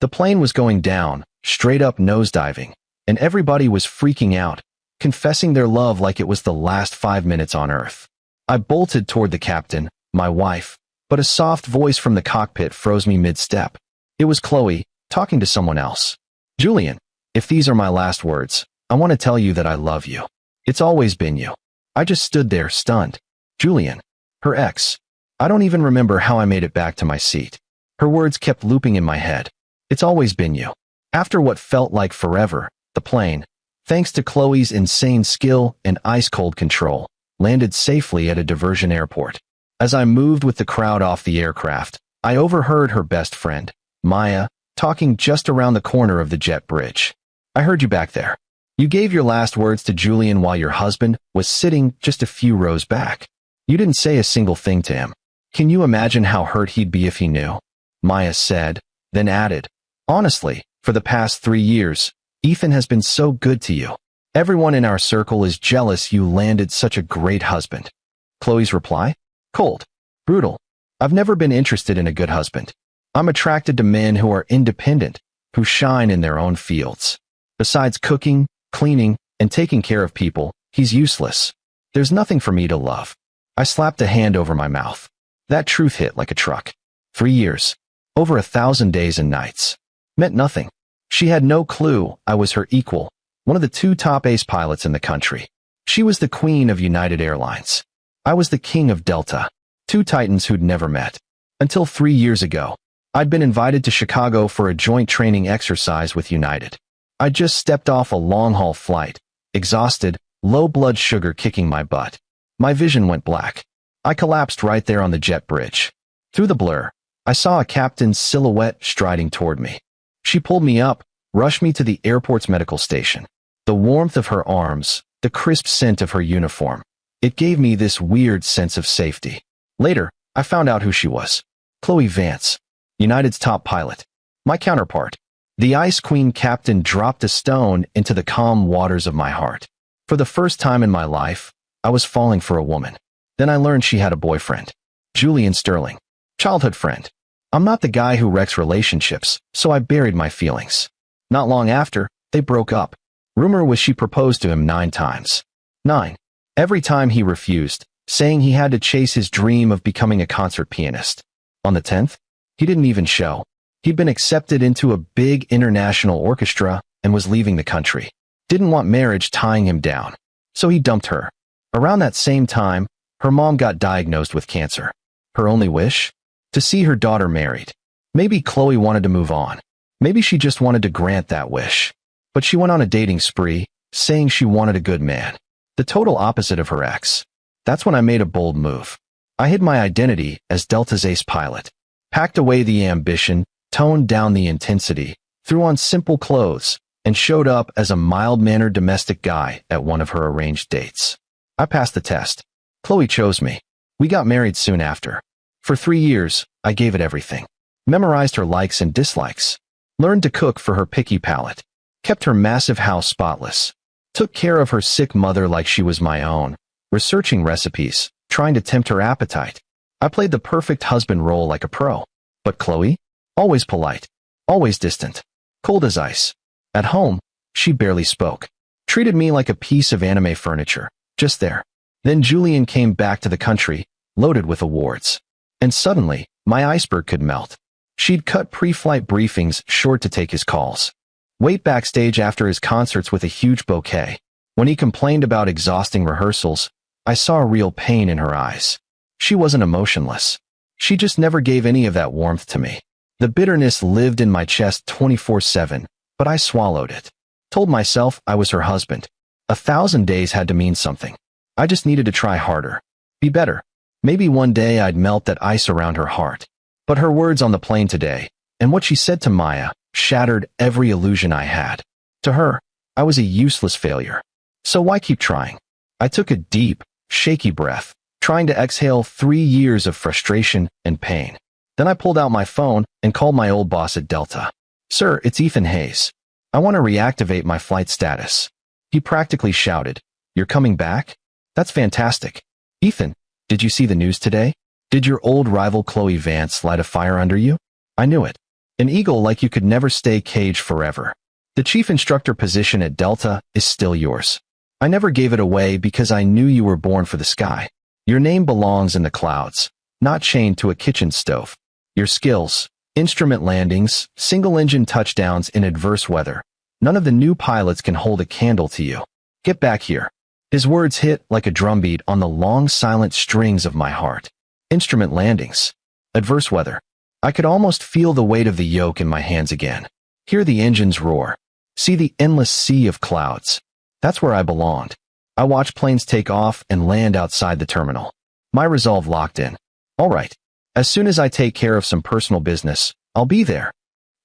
The plane was going down, straight up nosediving, and everybody was freaking out, confessing their love like it was the last 5 minutes on Earth. I bolted toward the captain, my wife, but a soft voice from the cockpit froze me mid-step. It was Chloe, talking to someone else. "Julian, if these are my last words, I want to tell you that I love you. It's always been you." I just stood there, stunned. Julian. Her ex. I don't even remember how I made it back to my seat. Her words kept looping in my head. It's always been you. After what felt like forever, the plane, thanks to Chloe's insane skill and ice-cold control, landed safely at a diversion airport. As I moved with the crowd off the aircraft, I overheard her best friend, Maya, talking just around the corner of the jet bridge. "I heard you back there. You gave your last words to Julian while your husband was sitting just a few rows back. You didn't say a single thing to him. Can you imagine how hurt he'd be if he knew?" Maya said, then added, "Honestly, for the past 3 years, Ethan has been so good to you. Everyone in our circle is jealous you landed such a great husband." Chloe's reply? Cold. Brutal. "I've never been interested in a good husband. I'm attracted to men who are independent, who shine in their own fields. Besides cooking, cleaning, and taking care of people, he's useless. There's nothing for me to love." I slapped a hand over my mouth. That truth hit like a truck. 3 years. Over 1,000 days and nights. Meant nothing. She had no clue I was her equal, one of the 2 top ace pilots in the country. She was the queen of United Airlines. I was the king of Delta. 2 titans who'd never met. Until 3 years ago, I'd been invited to Chicago for a joint training exercise with United. I just stepped off a long-haul flight, exhausted, low blood sugar kicking my butt. My vision went black. I collapsed right there on the jet bridge. Through the blur, I saw a captain's silhouette striding toward me. She pulled me up, rushed me to the airport's medical station. The warmth of her arms, the crisp scent of her uniform, it gave me this weird sense of safety. Later, I found out who she was. Chloe Vance, United's top pilot. My counterpart. The Ice Queen captain dropped a stone into the calm waters of my heart. For the first time in my life, I was falling for a woman. Then I learned she had a boyfriend. Julian Sterling. Childhood friend. I'm not the guy who wrecks relationships, so I buried my feelings. Not long after, they broke up. Rumor was she proposed to him 9 times. 9. Every time he refused, saying he had to chase his dream of becoming a concert pianist. On the 10th, he didn't even show. He'd been accepted into a big international orchestra and was leaving the country. Didn't want marriage tying him down. So he dumped her. Around that same time, her mom got diagnosed with cancer. Her only wish? To see her daughter married. Maybe Chloe wanted to move on. Maybe she just wanted to grant that wish. But she went on a dating spree, saying she wanted a good man. The total opposite of her ex. That's when I made a bold move. I hid my identity as Delta's ace pilot, packed away the ambition, toned down the intensity, threw on simple clothes, and showed up as a mild-mannered domestic guy at one of her arranged dates. I passed the test. Chloe chose me. We got married soon after. For 3 years, I gave it everything. Memorized her likes and dislikes. Learned to cook for her picky palate. Kept her massive house spotless. Took care of her sick mother like she was my own. Researching recipes, trying to tempt her appetite. I played the perfect husband role like a pro. But Chloe? Always polite. Always distant. Cold as ice. At home, she barely spoke. Treated me like a piece of anime furniture. Just there. Then Julian came back to the country, loaded with awards. And suddenly, my iceberg could melt. She'd cut pre-flight briefings short to take his calls. Wait backstage after his concerts with a huge bouquet. When he complained about exhausting rehearsals, I saw real pain in her eyes. She wasn't emotionless. She just never gave any of that warmth to me. The bitterness lived in my chest 24/7, but I swallowed it. Told myself I was her husband. 1,000 days had to mean something. I just needed to try harder. Be better. Maybe one day I'd melt that ice around her heart. But her words on the plane today, and what she said to Maya, shattered every illusion I had. To her, I was a useless failure. So why keep trying? I took a deep, shaky breath, trying to exhale 3 years of frustration and pain. Then I pulled out my phone and called my old boss at Delta. "Sir, it's Ethan Hayes. I want to reactivate my flight status." He practically shouted, "You're coming back? That's fantastic. Ethan, did you see the news today? Did your old rival Chloe Vance light a fire under you?" I knew it. An eagle like you could never stay caged forever. The chief instructor position at Delta is still yours. I never gave it away because I knew you were born for the sky. Your name belongs in the clouds, not chained to a kitchen stove. Your skills, instrument landings, single-engine touchdowns in adverse weather. None of the new pilots can hold a candle to you. Get back here. His words hit like a drumbeat on the long silent strings of my heart. Instrument landings. Adverse weather. I could almost feel the weight of the yoke in my hands again. Hear the engines roar. See the endless sea of clouds. That's where I belonged. I watched planes take off and land outside the terminal. My resolve locked in. All right. As soon as I take care of some personal business, I'll be there.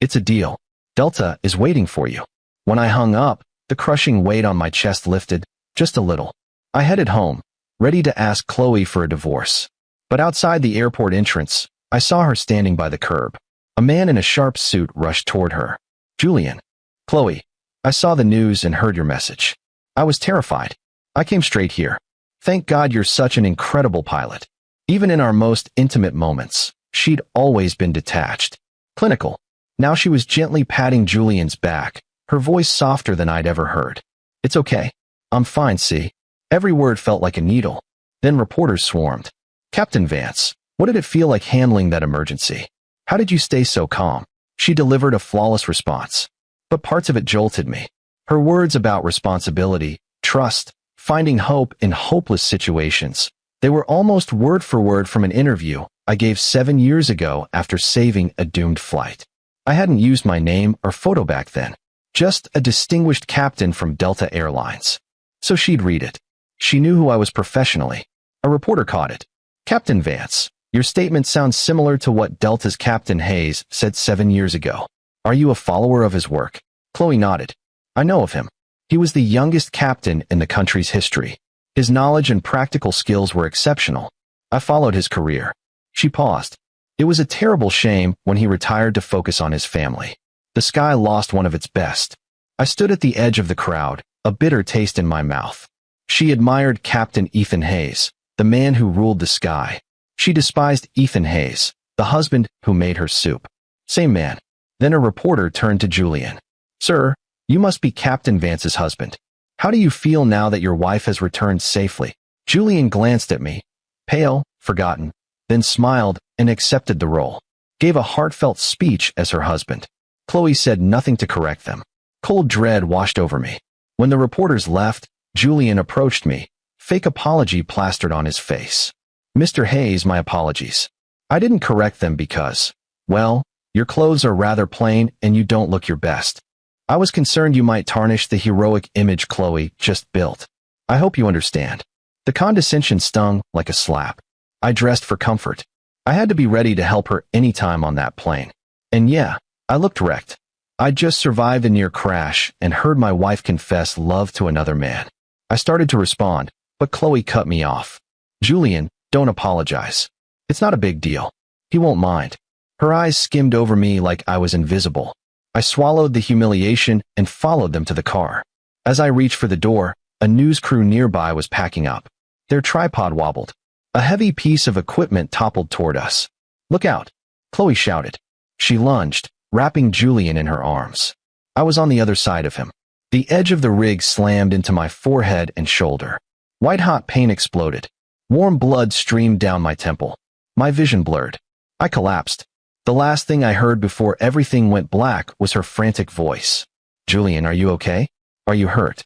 It's a deal. Delta is waiting for you. When I hung up, the crushing weight on my chest lifted, just a little. I headed home, ready to ask Chloe for a divorce. But outside the airport entrance, I saw her standing by the curb. A man in a sharp suit rushed toward her. Julian. Chloe. I saw the news and heard your message. I was terrified. I came straight here. Thank God you're such an incredible pilot. Even in our most intimate moments, she'd always been detached. Clinical. Now she was gently patting Julian's back, her voice softer than I'd ever heard. It's okay. I'm fine, see? Every word felt like a needle. Then reporters swarmed. Captain Vance, what did it feel like handling that emergency? How did you stay so calm? She delivered a flawless response. But parts of it jolted me. Her words about responsibility, trust, finding hope in hopeless situations. They were almost word for word from an interview I gave 7 years ago after saving a doomed flight. I hadn't used my name or photo back then. Just a distinguished captain from Delta Airlines. So she'd read it. She knew who I was professionally. A reporter caught it. Captain Vance, your statement sounds similar to what Delta's Captain Hayes said 7 years ago. Are you a follower of his work? Chloe nodded. I know of him. He was the youngest captain in the country's history. His knowledge and practical skills were exceptional. I followed his career. She paused. It was a terrible shame when he retired to focus on his family. The sky lost one of its best. I stood at the edge of the crowd, a bitter taste in my mouth. She admired Captain Ethan Hayes, the man who ruled the sky. She despised Ethan Hayes, the husband who made her soup. Same man. Then a reporter turned to Julian. Sir, you must be Captain Vance's husband. How do you feel now that your wife has returned safely? Julian glanced at me, pale, forgotten, then smiled and accepted the role. Gave a heartfelt speech as her husband. Chloe said nothing to correct them. Cold dread washed over me. When the reporters left, Julian approached me, fake apology plastered on his face. Mr. Hayes, my apologies. I didn't correct them because, well, your clothes are rather plain and you don't look your best. I was concerned you might tarnish the heroic image Chloe just built. I hope you understand. The condescension stung like a slap. I dressed for comfort. I had to be ready to help her anytime on that plane. And yeah, I looked wrecked. I'd just survived a near crash and heard my wife confess love to another man. I started to respond, but Chloe cut me off. Julian, don't apologize. It's not a big deal. He won't mind. Her eyes skimmed over me like I was invisible. I swallowed the humiliation and followed them to the car. As I reached for the door, a news crew nearby was packing up. Their tripod wobbled. A heavy piece of equipment toppled toward us. Look out! Chloe shouted. She lunged, wrapping Julian in her arms. I was on the other side of him. The edge of the rig slammed into my forehead and shoulder. White-hot pain exploded. Warm blood streamed down my temple. My vision blurred. I collapsed. The last thing I heard before everything went black was her frantic voice. Julian, are you okay? Are you hurt?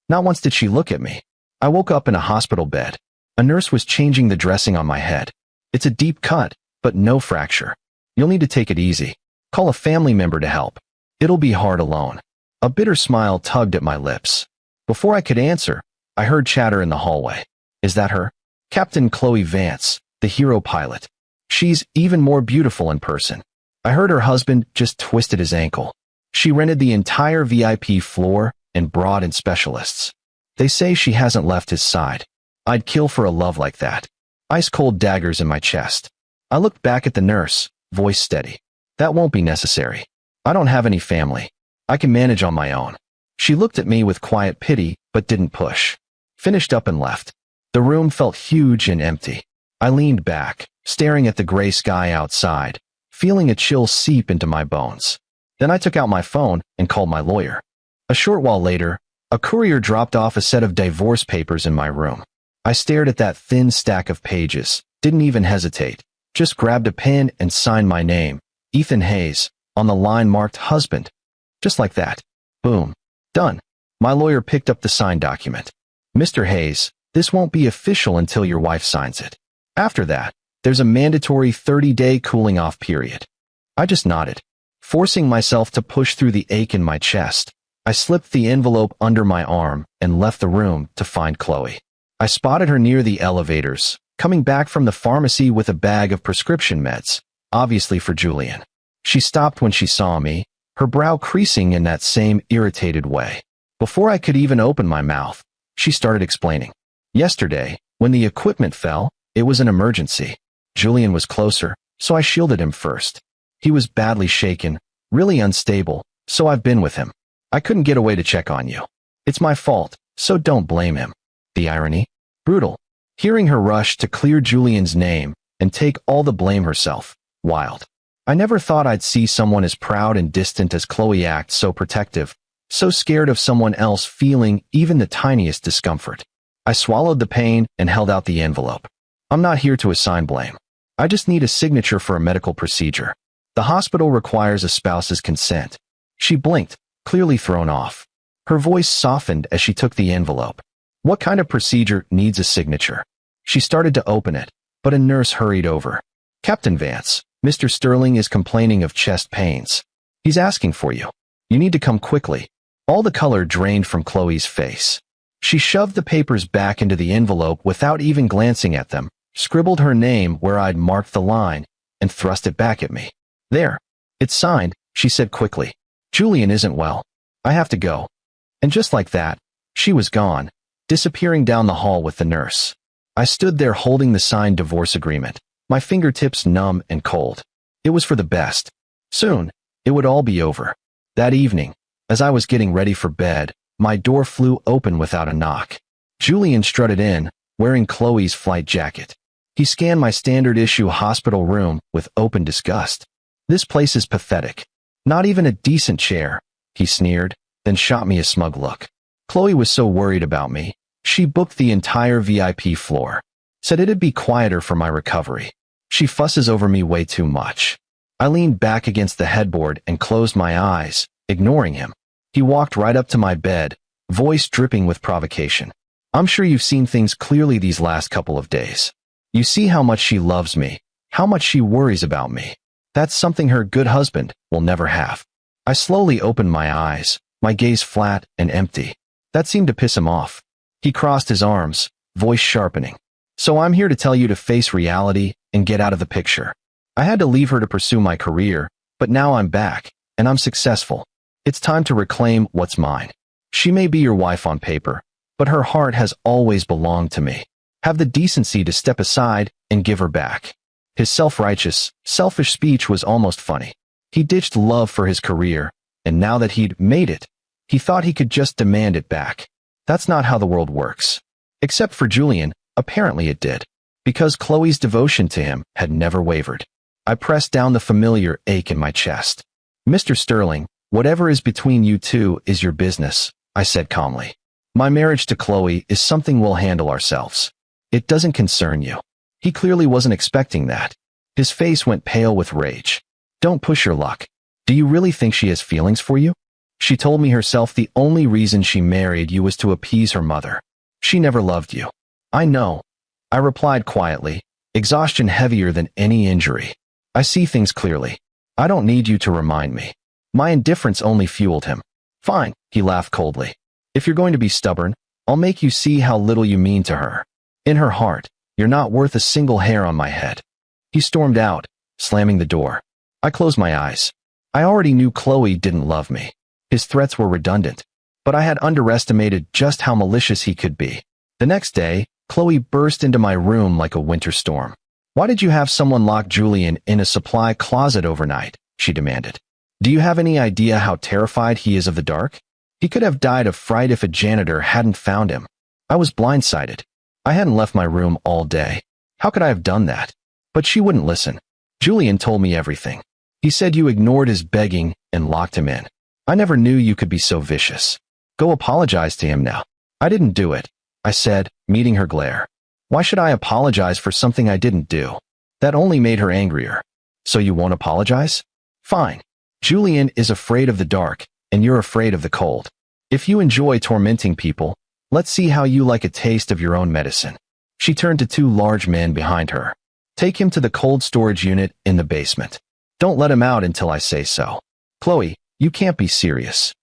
Not once did she look at me. I woke up in a hospital bed. A nurse was changing the dressing on my head. It's a deep cut, but no fracture. You'll need to take it easy. Call a family member to help. It'll be hard alone. A bitter smile tugged at my lips. Before I could answer, I heard chatter in the hallway. Is that her? Captain Chloe Vance, the hero pilot. She's even more beautiful in person. I heard her husband just twisted his ankle. She rented the entire VIP floor and brought in specialists. They say she hasn't left his side. I'd kill for a love like that. Ice-cold daggers in my chest. I looked back at the nurse, voice steady. That won't be necessary. I don't have any family. I can manage on my own. She looked at me with quiet pity, but didn't push. Finished up and left. The room felt huge and empty. I leaned back, staring at the gray sky outside, feeling a chill seep into my bones. Then I took out my phone and called my lawyer. A short while later, a courier dropped off a set of divorce papers in my room. I stared at that thin stack of pages, didn't even hesitate, just grabbed a pen and signed my name, Ethan Hayes, on the line marked husband. Just like that. Boom. Done. My lawyer picked up the signed document. Mr. Hayes, this won't be official until your wife signs it. After that, there's a mandatory 30-day cooling-off period. I just nodded, forcing myself to push through the ache in my chest. I slipped the envelope under my arm and left the room to find Chloe. I spotted her near the elevators, coming back from the pharmacy with a bag of prescription meds, obviously for Julian. She stopped when she saw me, her brow creasing in that same irritated way. Before I could even open my mouth, she started explaining. Yesterday, when the equipment fell, it was an emergency. Julian was closer, so I shielded him first. He was badly shaken, really unstable, so I've been with him. I couldn't get away to check on you. It's my fault, so don't blame him. The irony? Brutal. Hearing her rush to clear Julian's name and take all the blame herself. Wild. I never thought I'd see someone as proud and distant as Chloe act so protective, so scared of someone else feeling even the tiniest discomfort. I swallowed the pain and held out the envelope. I'm not here to assign blame. I just need a signature for a medical procedure. The hospital requires a spouse's consent. She blinked, clearly thrown off. Her voice softened as she took the envelope. What kind of procedure needs a signature? She started to open it, but a nurse hurried over. Captain Vance, Mr. Sterling is complaining of chest pains. He's asking for you. You need to come quickly. All the color drained from Chloe's face. She shoved the papers back into the envelope without even glancing at them, scribbled her name where I'd marked the line, and thrust it back at me. There. It's signed, she said quickly. Julian isn't well. I have to go. And just like that, she was gone, disappearing down the hall with the nurse. I stood there holding the signed divorce agreement, my fingertips numb and cold. It was for the best. Soon, it would all be over. That evening, as I was getting ready for bed, my door flew open without a knock. Julian strutted in, wearing Chloe's flight jacket. He scanned my standard issue hospital room with open disgust. This place is pathetic. Not even a decent chair, he sneered, then shot me a smug look. Chloe was so worried about me. She booked the entire VIP floor. Said it'd be quieter for my recovery. She fusses over me way too much. I leaned back against the headboard and closed my eyes, ignoring him. He walked right up to my bed, voice dripping with provocation. I'm sure you've seen things clearly these last couple of days. You see how much she loves me, how much she worries about me. That's something her good husband will never have. I slowly opened my eyes, my gaze flat and empty. That seemed to piss him off. He crossed his arms, voice sharpening. So I'm here to tell you to face reality and get out of the picture. I had to leave her to pursue my career, but now I'm back, and I'm successful. It's time to reclaim what's mine. She may be your wife on paper, but her heart has always belonged to me. Have the decency to step aside and give her back. His self-righteous, selfish speech was almost funny. He ditched love for his career, and now that he'd made it, he thought he could just demand it back. That's not how the world works. Except for Julian, apparently it did, because Chloe's devotion to him had never wavered. I pressed down the familiar ache in my chest. Mr. Sterling, whatever is between you two is your business, I said calmly. My marriage to Chloe is something we'll handle ourselves. It doesn't concern you. He clearly wasn't expecting that. His face went pale with rage. Don't push your luck. Do you really think she has feelings for you? She told me herself the only reason she married you was to appease her mother. She never loved you. I know. I replied quietly, exhaustion heavier than any injury. I see things clearly. I don't need you to remind me. My indifference only fueled him. Fine, he laughed coldly. If you're going to be stubborn, I'll make you see how little you mean to her. In her heart, you're not worth a single hair on my head. He stormed out, slamming the door. I closed my eyes. I already knew Chloe didn't love me. His threats were redundant, but I had underestimated just how malicious he could be. The next day, Chloe burst into my room like a winter storm. Why did you have someone lock Julian in a supply closet overnight? She demanded. Do you have any idea how terrified he is of the dark? He could have died of fright if a janitor hadn't found him. I was blindsided. I hadn't left my room all day. How could I have done that? But she wouldn't listen. Julian told me everything. He said you ignored his begging and locked him in. I never knew you could be so vicious. Go apologize to him now. I didn't do it, I said, meeting her glare. Why should I apologize for something I didn't do? That only made her angrier. So you won't apologize? Fine. Julian is afraid of the dark, and you're afraid of the cold. If you enjoy tormenting people, let's see how you like a taste of your own medicine. She turned to two large men behind her. Take him to the cold storage unit in the basement. Don't let him out until I say so. Chloe, you can't be serious.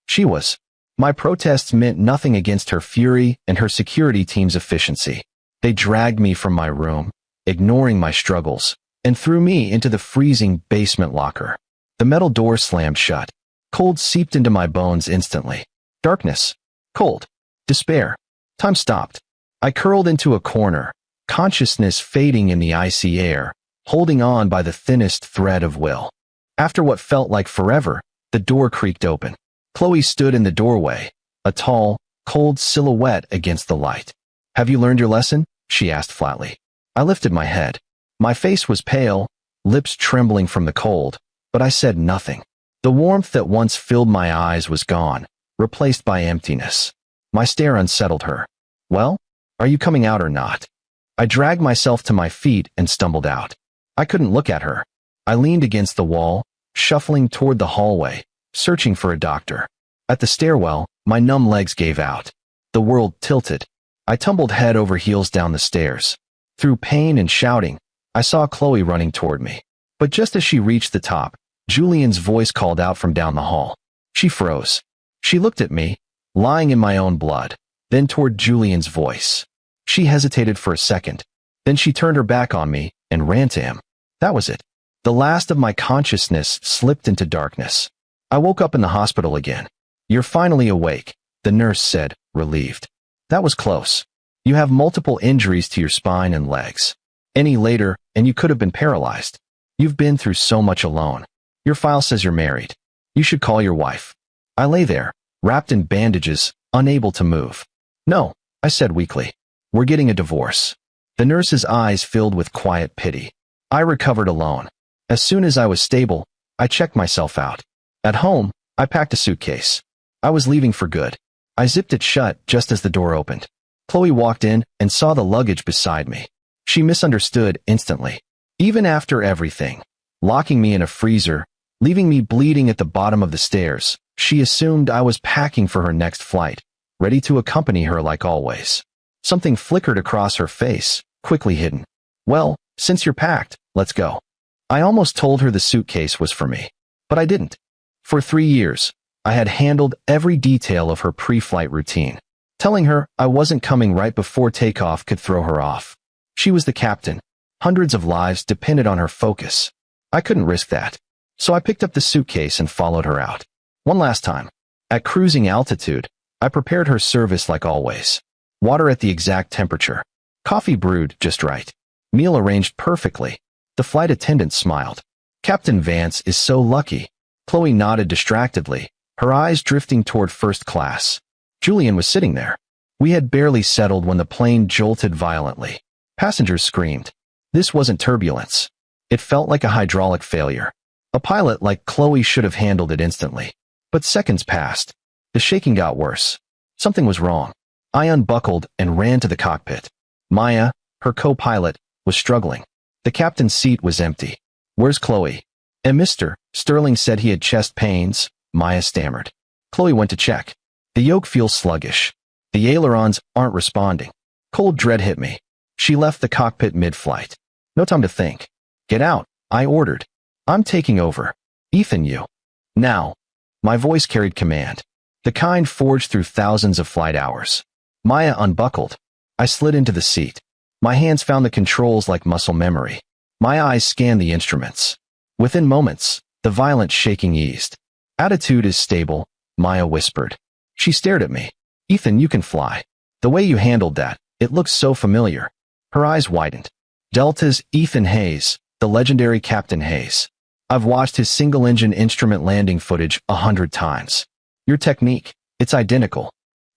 She was. My protests meant nothing against her fury and her security team's efficiency. They dragged me from my room, ignoring my struggles, and threw me into the freezing basement locker. The metal door slammed shut. Cold seeped into my bones instantly. Darkness. Cold. Despair. Time stopped. I curled into a corner, consciousness fading in the icy air, holding on by the thinnest thread of will. After what felt like forever, the door creaked open. Chloe stood in the doorway, a tall, cold silhouette against the light. Have you learned your lesson? She asked flatly. I lifted my head. My face was pale, lips trembling from the cold, but I said nothing. The warmth that once filled my eyes was gone, replaced by emptiness. My stare unsettled her. Well, are you coming out or not? I dragged myself to my feet and stumbled out. I couldn't look at her. I leaned against the wall, shuffling toward the hallway, searching for a doctor. At the stairwell, my numb legs gave out. The world tilted. I tumbled head over heels down the stairs. Through pain and shouting, I saw Chloe running toward me. But just as she reached the top, Julian's voice called out from down the hall. She froze. She looked at me, lying in my own blood, then toward Julian's voice. She hesitated for a second. Then she turned her back on me and ran to him. That was it. The last of my consciousness slipped into darkness. I woke up in the hospital again. You're finally awake, the nurse said, relieved. That was close. You have multiple injuries to your spine and legs. Any later, and you could have been paralyzed. You've been through so much alone. Your file says you're married. You should call your wife. I lay there, wrapped in bandages, unable to move. No, I said weakly. We're getting a divorce. The nurse's eyes filled with quiet pity. I recovered alone. As soon as I was stable, I checked myself out. At home, I packed a suitcase. I was leaving for good. I zipped it shut just as the door opened. Chloe walked in and saw the luggage beside me. She misunderstood instantly. Even after everything, locking me in a freezer, leaving me bleeding at the bottom of the stairs, she assumed I was packing for her next flight, ready to accompany her like always. Something flickered across her face, quickly hidden. Well, since you're packed, let's go. I almost told her the suitcase was for me, but I didn't. For 3 years, I had handled every detail of her pre-flight routine. Telling her I wasn't coming right before takeoff could throw her off. She was the captain. Hundreds of lives depended on her focus. I couldn't risk that. So I picked up the suitcase and followed her out. One last time. At cruising altitude, I prepared her service like always. Water at the exact temperature. Coffee brewed just right. Meal arranged perfectly. The flight attendant smiled. Captain Vance is so lucky. Chloe nodded distractedly, her eyes drifting toward first class. Julian was sitting there. We had barely settled when the plane jolted violently. Passengers screamed. This wasn't turbulence. It felt like a hydraulic failure. A pilot like Chloe should have handled it instantly. But seconds passed. The shaking got worse. Something was wrong. I unbuckled and ran to the cockpit. Maya, her co-pilot, was struggling. The captain's seat was empty. Where's Chloe? And Mr. Sterling said he had chest pains, Maya stammered. Chloe went to check. The yoke feels sluggish. The ailerons aren't responding. Cold dread hit me. She left the cockpit mid-flight. No time to think. Get out, I ordered. I'm taking over. Ethan, you. Now. My voice carried command. The kind forged through thousands of flight hours. Maya unbuckled. I slid into the seat. My hands found the controls like muscle memory. My eyes scanned the instruments. Within moments, the violent shaking eased. Attitude is stable, Maya whispered. She stared at me. Ethan, you can fly. The way you handled that, it looks so familiar. Her eyes widened. Delta's Ethan Hayes, the legendary Captain Hayes. I've watched his single-engine instrument landing footage 100 times. Your technique, it's identical.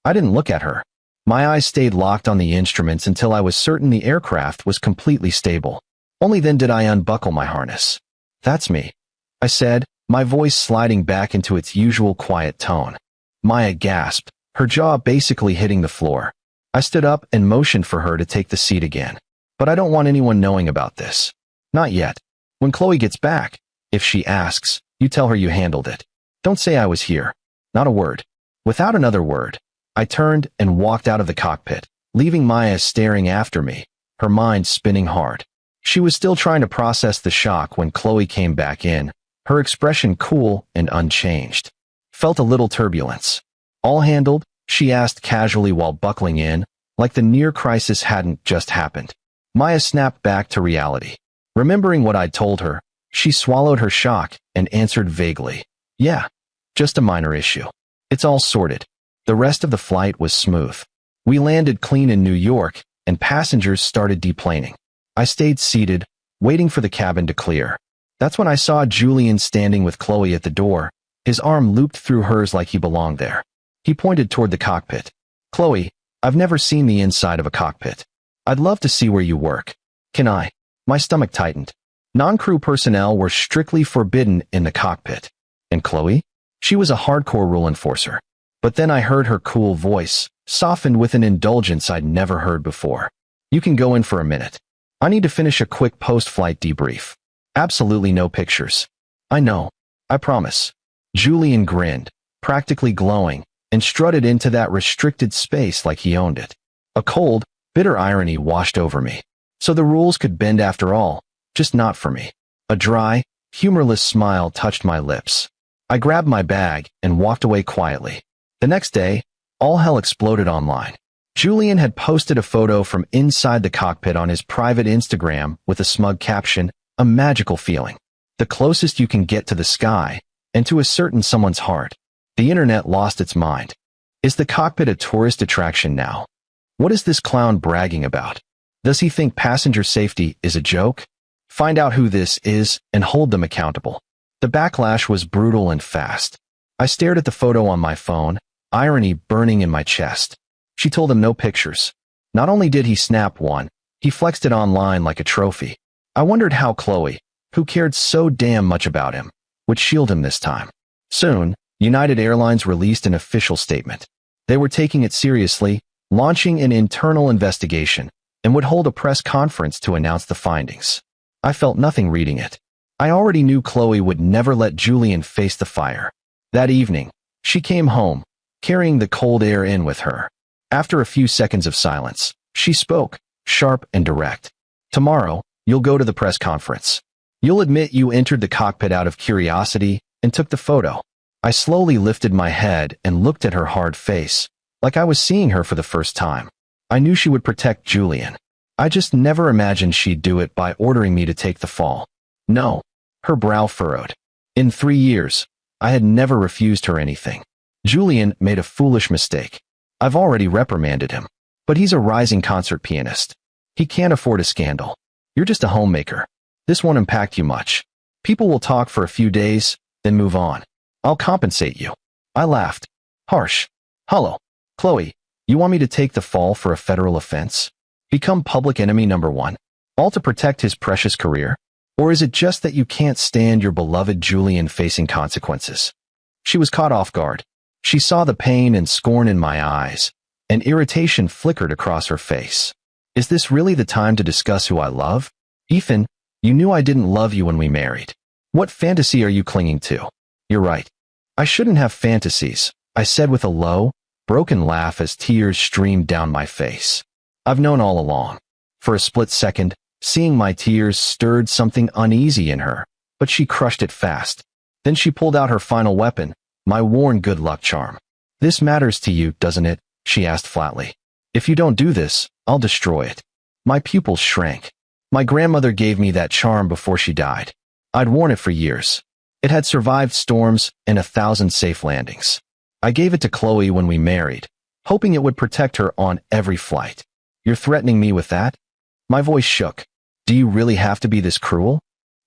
I didn't look at her. My eyes stayed locked on the instruments until I was certain the aircraft was completely stable. Only then did I unbuckle my harness. That's me. I said, my voice sliding back into its usual quiet tone. Maya gasped, her jaw basically hitting the floor. I stood up and motioned for her to take the seat again. But I don't want anyone knowing about this. Not yet. When Chloe gets back, if she asks, you tell her you handled it. Don't say I was here. Not a word. Without another word, I turned and walked out of the cockpit, leaving Maya staring after me, her mind spinning hard. She was still trying to process the shock when Chloe came back in, her expression cool and unchanged. Felt a little turbulence. All handled? She asked casually while buckling in, like the near crisis hadn't just happened. Maya snapped back to reality. Remembering what I'd told her, she swallowed her shock and answered vaguely. Yeah, just a minor issue. It's all sorted. The rest of the flight was smooth. We landed clean in New York, and passengers started deplaning. I stayed seated, waiting for the cabin to clear. That's when I saw Julian standing with Chloe at the door, his arm looped through hers like he belonged there. He pointed toward the cockpit. Chloe, I've never seen the inside of a cockpit. I'd love to see where you work. Can I? My stomach tightened. Non-crew personnel were strictly forbidden in the cockpit. And Chloe? She was a hardcore rule enforcer. But then I heard her cool voice, softened with an indulgence I'd never heard before. You can go in for a minute. I need to finish a quick post-flight debrief. Absolutely no pictures. I know. I promise. Julian grinned, practically glowing, and strutted into that restricted space like he owned it. A cold, bitter irony washed over me. So the rules could bend after all, just not for me. A dry, humorless smile touched my lips. I grabbed my bag and walked away quietly. The next day, all hell exploded online. Julian had posted a photo from inside the cockpit on his private Instagram with a smug caption, a magical feeling. The closest you can get to the sky, and to a certain someone's heart. The internet lost its mind. Is the cockpit a tourist attraction now? What is this clown bragging about? Does he think passenger safety is a joke? Find out who this is and hold them accountable. The backlash was brutal and fast. I stared at the photo on my phone, irony burning in my chest. She told him no pictures. Not only did he snap one, he flexed it online like a trophy. I wondered how Chloe, who cared so damn much about him, would shield him this time. Soon, United Airlines released an official statement. They were taking it seriously, launching an internal investigation, and would hold a press conference to announce the findings. I felt nothing reading it. I already knew Chloe would never let Julian face the fire. That evening, she came home, carrying the cold air in with her. After a few seconds of silence, she spoke, sharp and direct. Tomorrow, you'll go to the press conference. You'll admit you entered the cockpit out of curiosity and took the photo. I slowly lifted my head and looked at her hard face, like I was seeing her for the first time. I knew she would protect Julian. I just never imagined she'd do it by ordering me to take the fall. No. Her brow furrowed. In 3 years, I had never refused her anything. Julian made a foolish mistake. I've already reprimanded him. But he's a rising concert pianist. He can't afford a scandal. You're just a homemaker. This won't impact you much. People will talk for a few days, then move on. I'll compensate you. I laughed. Harsh. Hello. Chloe, you want me to take the fall for a federal offense? Become public enemy number 1? All to protect his precious career? Or is it just that you can't stand your beloved Julian facing consequences? She was caught off guard. She saw the pain and scorn in my eyes, and irritation flickered across her face. Is this really the time to discuss who I love? Ethan, you knew I didn't love you when we married. What fantasy are you clinging to? You're right. I shouldn't have fantasies, I said with a low, broken laugh as tears streamed down my face. I've known all along. For a split second, seeing my tears stirred something uneasy in her, but she crushed it fast. Then she pulled out her final weapon, my worn good luck charm. This matters to you, doesn't it? She asked flatly. If you don't do this, I'll destroy it. My pupils shrank. My grandmother gave me that charm before she died. I'd worn it for years. It had survived storms and 1,000 safe landings. I gave it to Chloe when we married, hoping it would protect her on every flight. You're threatening me with that? My voice shook. Do you really have to be this cruel?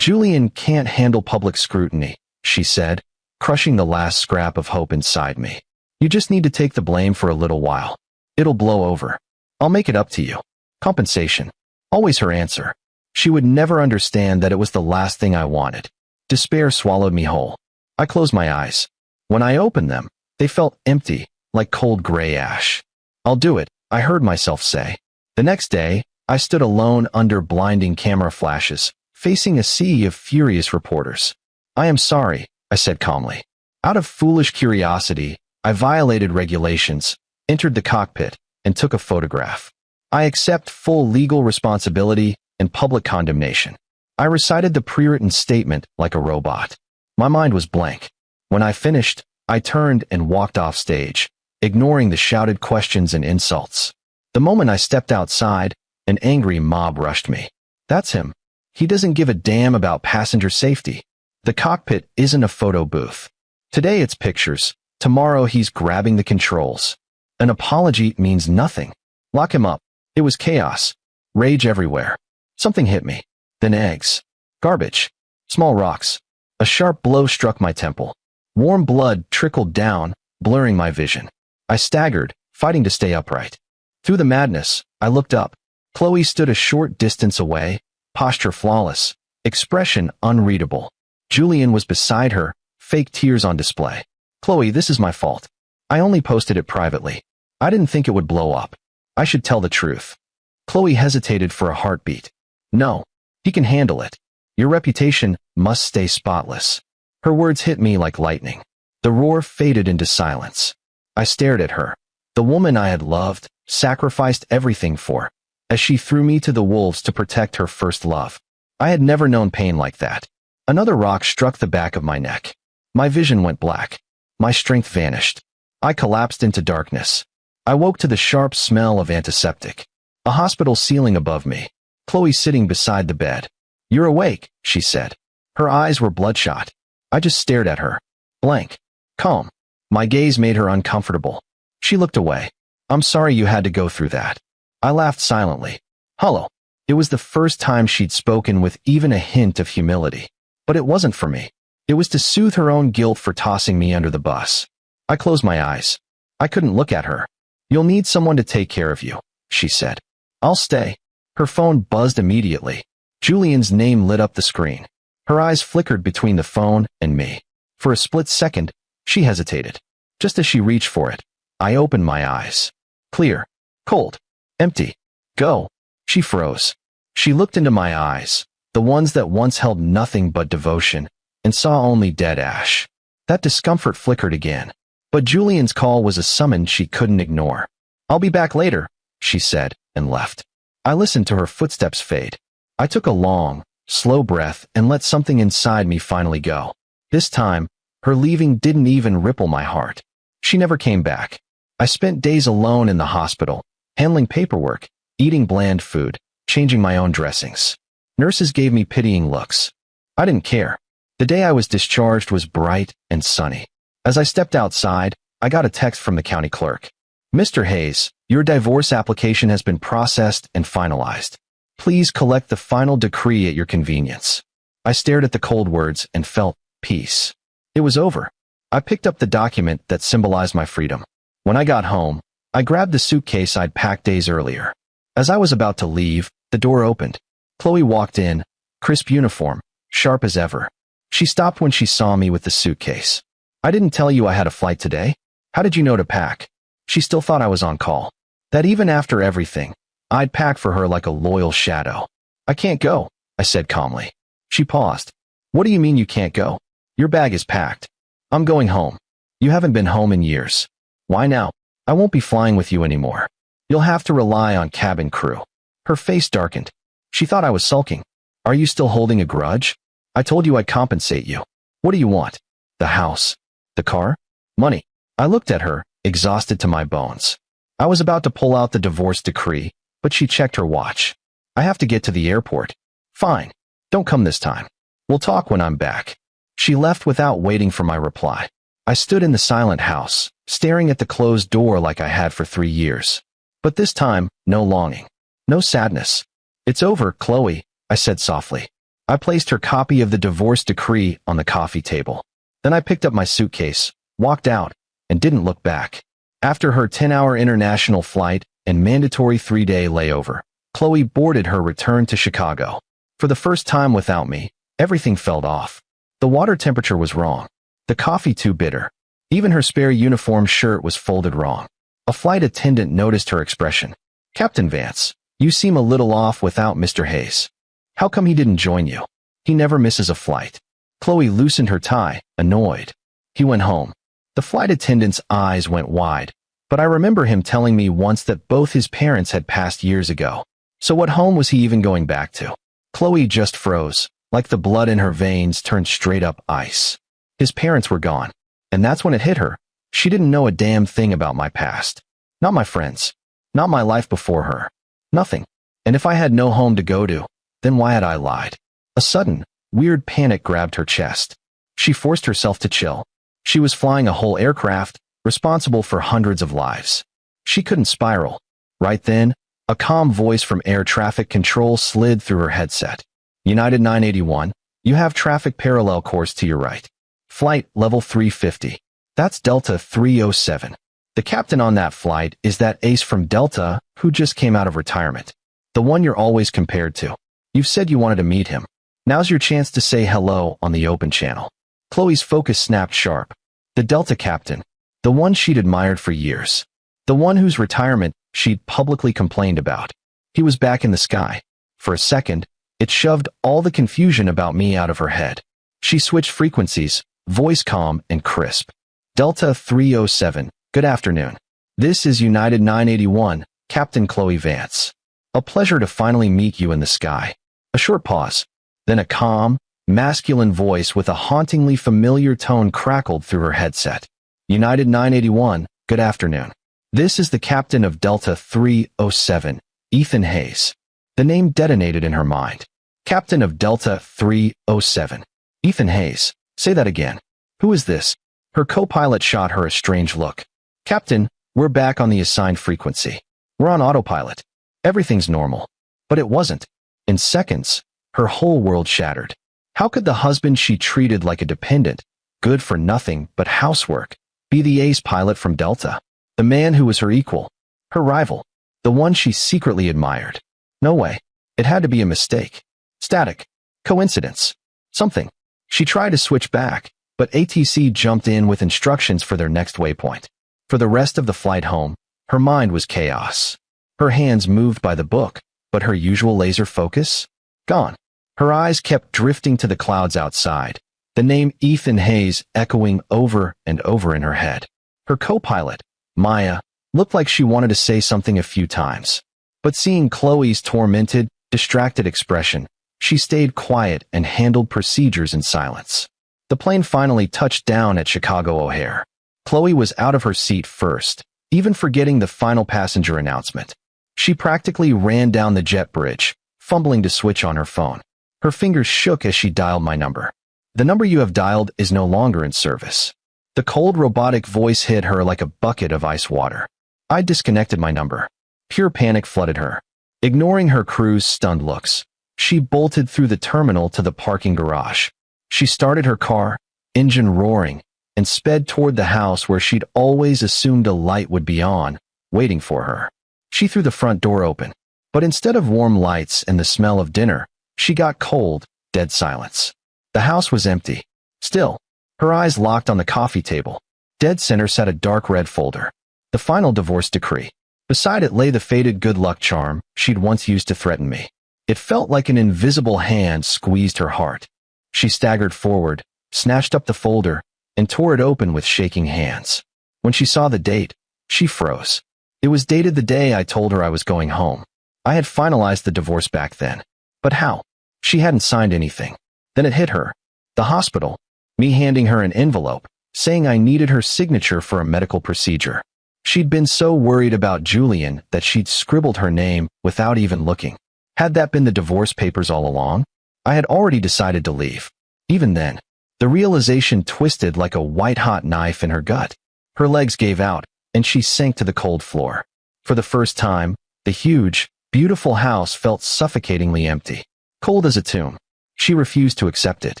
Julian can't handle public scrutiny, she said, crushing the last scrap of hope inside me. You just need to take the blame for a little while. It'll blow over. I'll make it up to you. Compensation. Always her answer. She would never understand that it was the last thing I wanted. Despair swallowed me whole. I closed my eyes. When I opened them, they felt empty, like cold gray ash. I'll do it, I heard myself say. The next day, I stood alone under blinding camera flashes, facing a sea of furious reporters. I am sorry, I said calmly. Out of foolish curiosity, I violated regulations, entered the cockpit, and took a photograph. I accept full legal responsibility and public condemnation. I recited the pre-written statement like a robot. My mind was blank. When I finished, I turned and walked off stage, ignoring the shouted questions and insults. The moment I stepped outside, an angry mob rushed me. That's him. He doesn't give a damn about passenger safety. The cockpit isn't a photo booth. Today it's pictures. Tomorrow he's grabbing the controls. An apology means nothing. Lock him up. It was chaos. Rage everywhere. Something hit me. Then eggs. Garbage. Small rocks. A sharp blow struck my temple. Warm blood trickled down, blurring my vision. I staggered, fighting to stay upright. Through the madness, I looked up. Chloe stood a short distance away, posture flawless, expression unreadable. Julian was beside her, fake tears on display. Chloe, this is my fault. I only posted it privately. I didn't think it would blow up. I should tell the truth. Chloe hesitated for a heartbeat. No, he can handle it. Your reputation must stay spotless. Her words hit me like lightning. The roar faded into silence. I stared at her, the woman I had loved, sacrificed everything for, as she threw me to the wolves to protect her first love. I had never known pain like that. Another rock struck the back of my neck. My vision went black. My strength vanished. I collapsed into darkness. I woke to the sharp smell of antiseptic. A hospital ceiling above me. Chloe sitting beside the bed. You're awake, she said. Her eyes were bloodshot. I just stared at her. Blank. Calm. My gaze made her uncomfortable. She looked away. I'm sorry you had to go through that. I laughed silently. Hollow. It was the first time she'd spoken with even a hint of humility. But it wasn't for me. It was to soothe her own guilt for tossing me under the bus. I closed my eyes. I couldn't look at her. You'll need someone to take care of you, she said. I'll stay. Her phone buzzed immediately. Julian's name lit up the screen. Her eyes flickered between the phone and me. For a split second, she hesitated. Just as she reached for it, I opened my eyes. Clear. Cold. Empty. Go. She froze. She looked into my eyes, the ones that once held nothing but devotion, and saw only dead ash. That discomfort flickered again. But Julian's call was a summons she couldn't ignore. I'll be back later, she said, and left. I listened to her footsteps fade. I took a long, slow breath and let something inside me finally go. This time, her leaving didn't even ripple my heart. She never came back. I spent days alone in the hospital, handling paperwork, eating bland food, changing my own dressings. Nurses gave me pitying looks. I didn't care. The day I was discharged was bright and sunny. As I stepped outside, I got a text from the county clerk. Mr. Hayes, your divorce application has been processed and finalized. Please collect the final decree at your convenience. I stared at the cold words and felt peace. It was over. I picked up the document that symbolized my freedom. When I got home, I grabbed the suitcase I'd packed days earlier. As I was about to leave, the door opened. Chloe walked in, crisp uniform, sharp as ever. She stopped when she saw me with the suitcase. I didn't tell you I had a flight today. How did you know to pack? She still thought I was on call. That even after everything, I'd pack for her like a loyal shadow. I can't go, I said calmly. She paused. What do you mean you can't go? Your bag is packed. I'm going home. You haven't been home in years. Why now? I won't be flying with you anymore. You'll have to rely on cabin crew. Her face darkened. She thought I was sulking. Are you still holding a grudge? I told you I'd compensate you. What do you want? The house. The car? Money. I looked at her, exhausted to my bones. I was about to pull out the divorce decree, but she checked her watch. I have to get to the airport. Fine. Don't come this time. We'll talk when I'm back. She left without waiting for my reply. I stood in the silent house, staring at the closed door like I had for 3 years. But this time, no longing. No sadness. It's over, Chloe, I said softly. I placed her copy of the divorce decree on the coffee table. Then I picked up my suitcase, walked out, and didn't look back. After her 10-hour international flight and mandatory 3-day layover, Chloe boarded her return to Chicago. For the first time without me, everything felt off. The water temperature was wrong. The coffee too bitter. Even her spare uniform shirt was folded wrong. A flight attendant noticed her expression. "Captain Vance, you seem a little off without Mr. Hayes. How come he didn't join you? He never misses a flight." Chloe loosened her tie, annoyed. "He went home." The flight attendant's eyes went wide, but I remember him telling me once that both his parents had passed years ago. So what home was he even going back to? Chloe just froze, like the blood in her veins turned straight up ice. His parents were gone, and that's when it hit her. She didn't know a damn thing about my past. Not my friends. Not my life before her. Nothing. And if I had no home to go to, then why had I lied? A sudden, weird panic grabbed her chest. She forced herself to chill. She was flying a whole aircraft, responsible for hundreds of lives. She couldn't spiral. Right then, a calm voice from air traffic control slid through her headset. "United 981, you have traffic parallel course to your right. Flight level 350. That's Delta 307. The captain on that flight is that ace from Delta who just came out of retirement. The one you're always compared to. You've said you wanted to meet him. Now's your chance to say hello on the open channel." Chloe's focus snapped sharp. The Delta captain. The one she'd admired for years. The one whose retirement she'd publicly complained about. He was back in the sky. For a second, it shoved all the confusion about me out of her head. She switched frequencies, voice calm and crisp. "Delta 307, good afternoon. This is United 981, Captain Chloe Vance. A pleasure to finally meet you in the sky." A short pause. Then a calm, masculine voice with a hauntingly familiar tone crackled through her headset. "United 981, good afternoon. This is the captain of Delta 307, Ethan Hayes." The name detonated in her mind. "Captain of Delta 307. Ethan Hayes. Say that again. Who is this?" Her co-pilot shot her a strange look. "Captain, we're back on the assigned frequency. We're on autopilot. Everything's normal." But it wasn't. In seconds, her whole world shattered. How could the husband she treated like a dependent, good for nothing but housework, be the ace pilot from Delta? The man who was her equal, her rival, the one she secretly admired. No way. It had to be a mistake. Static. Coincidence. Something. She tried to switch back, but ATC jumped in with instructions for their next waypoint. For the rest of the flight home, her mind was chaos. Her hands moved by the book, but her usual laser focus? Gone. Her eyes kept drifting to the clouds outside, the name Ethan Hayes echoing over and over in her head. Her co-pilot, Maya, looked like she wanted to say something a few times. But seeing Chloe's tormented, distracted expression, she stayed quiet and handled procedures in silence. The plane finally touched down at Chicago O'Hare. Chloe was out of her seat first, even forgetting the final passenger announcement. She practically ran down the jet bridge, fumbling to switch on her phone. Her fingers shook as she dialed my number. "The number you have dialed is no longer in service." The cold robotic voice hit her like a bucket of ice water. I disconnected my number. Pure panic flooded her. Ignoring her crew's stunned looks, she bolted through the terminal to the parking garage. She started her car, engine roaring, and sped toward the house where she'd always assumed a light would be on, waiting for her. She threw the front door open, but instead of warm lights and the smell of dinner, she got cold, dead silence. The house was empty. Still, her eyes locked on the coffee table. Dead center sat a dark red folder. The final divorce decree. Beside it lay the faded good luck charm she'd once used to threaten me. It felt like an invisible hand squeezed her heart. She staggered forward, snatched up the folder, and tore it open with shaking hands. When she saw the date, she froze. It was dated the day I told her I was going home. I had finalized the divorce back then. But how? She hadn't signed anything. Then it hit her. The hospital. Me handing her an envelope, saying I needed her signature for a medical procedure. She'd been so worried about Julian that she'd scribbled her name without even looking. Had that been the divorce papers all along? I had already decided to leave. Even then, the realization twisted like a white-hot knife in her gut. Her legs gave out, and she sank to the cold floor. For the first time, the huge, beautiful house felt suffocatingly empty, cold as a tomb. She refused to accept it.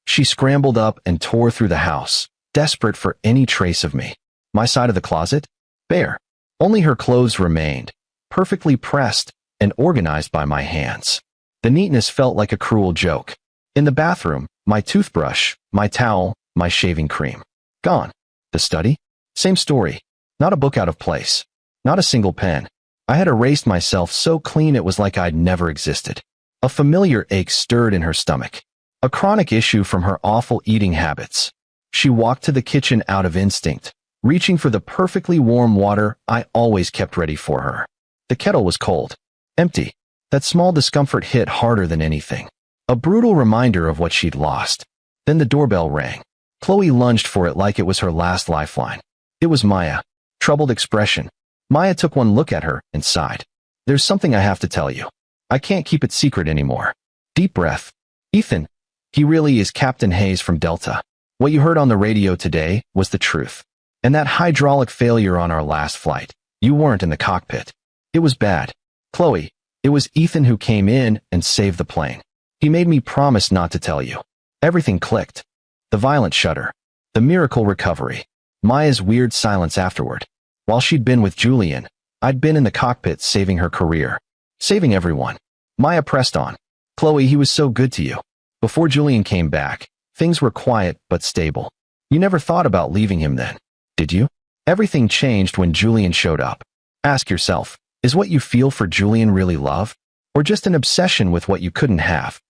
She scrambled up and tore through the house, desperate for any trace of me. My side of the closet? Bare. Only her clothes remained, perfectly pressed and organized by my hands. The neatness felt like a cruel joke. In the bathroom, My toothbrush, my towel, my shaving cream. Gone. The study? Same story. Not a book out of place. Not a single pen. I had erased myself so clean it was like I'd never existed. A familiar ache stirred in her stomach. A chronic issue from her awful eating habits. She walked to the kitchen out of instinct, reaching for the perfectly warm water I always kept ready for her. The kettle was cold. Empty. That small discomfort hit harder than anything. A brutal reminder of what she'd lost. Then the doorbell rang. Chloe lunged for it like it was her last lifeline. It was Maya. Troubled expression. Maya took one look at her and sighed. There's something I have to tell you. I can't keep it secret anymore. Deep breath. Ethan. He really is Captain Hayes from Delta. What you heard on the radio today was the truth. And that hydraulic failure on our last flight. You weren't in the cockpit. It was bad. Chloe, it was Ethan who came in and saved the plane. He made me promise not to tell you. Everything clicked. The violent shudder. The miracle recovery. Maya's weird silence afterward. While she'd been with Julian, I'd been in the cockpit saving her career. Saving everyone. Maya pressed on. Chloe, he was so good to you. Before Julian came back, things were quiet but stable. You never thought about leaving him then, did you? Everything changed when Julian showed up. Ask yourself, is what you feel for Julian really love? Or just an obsession with what you couldn't have?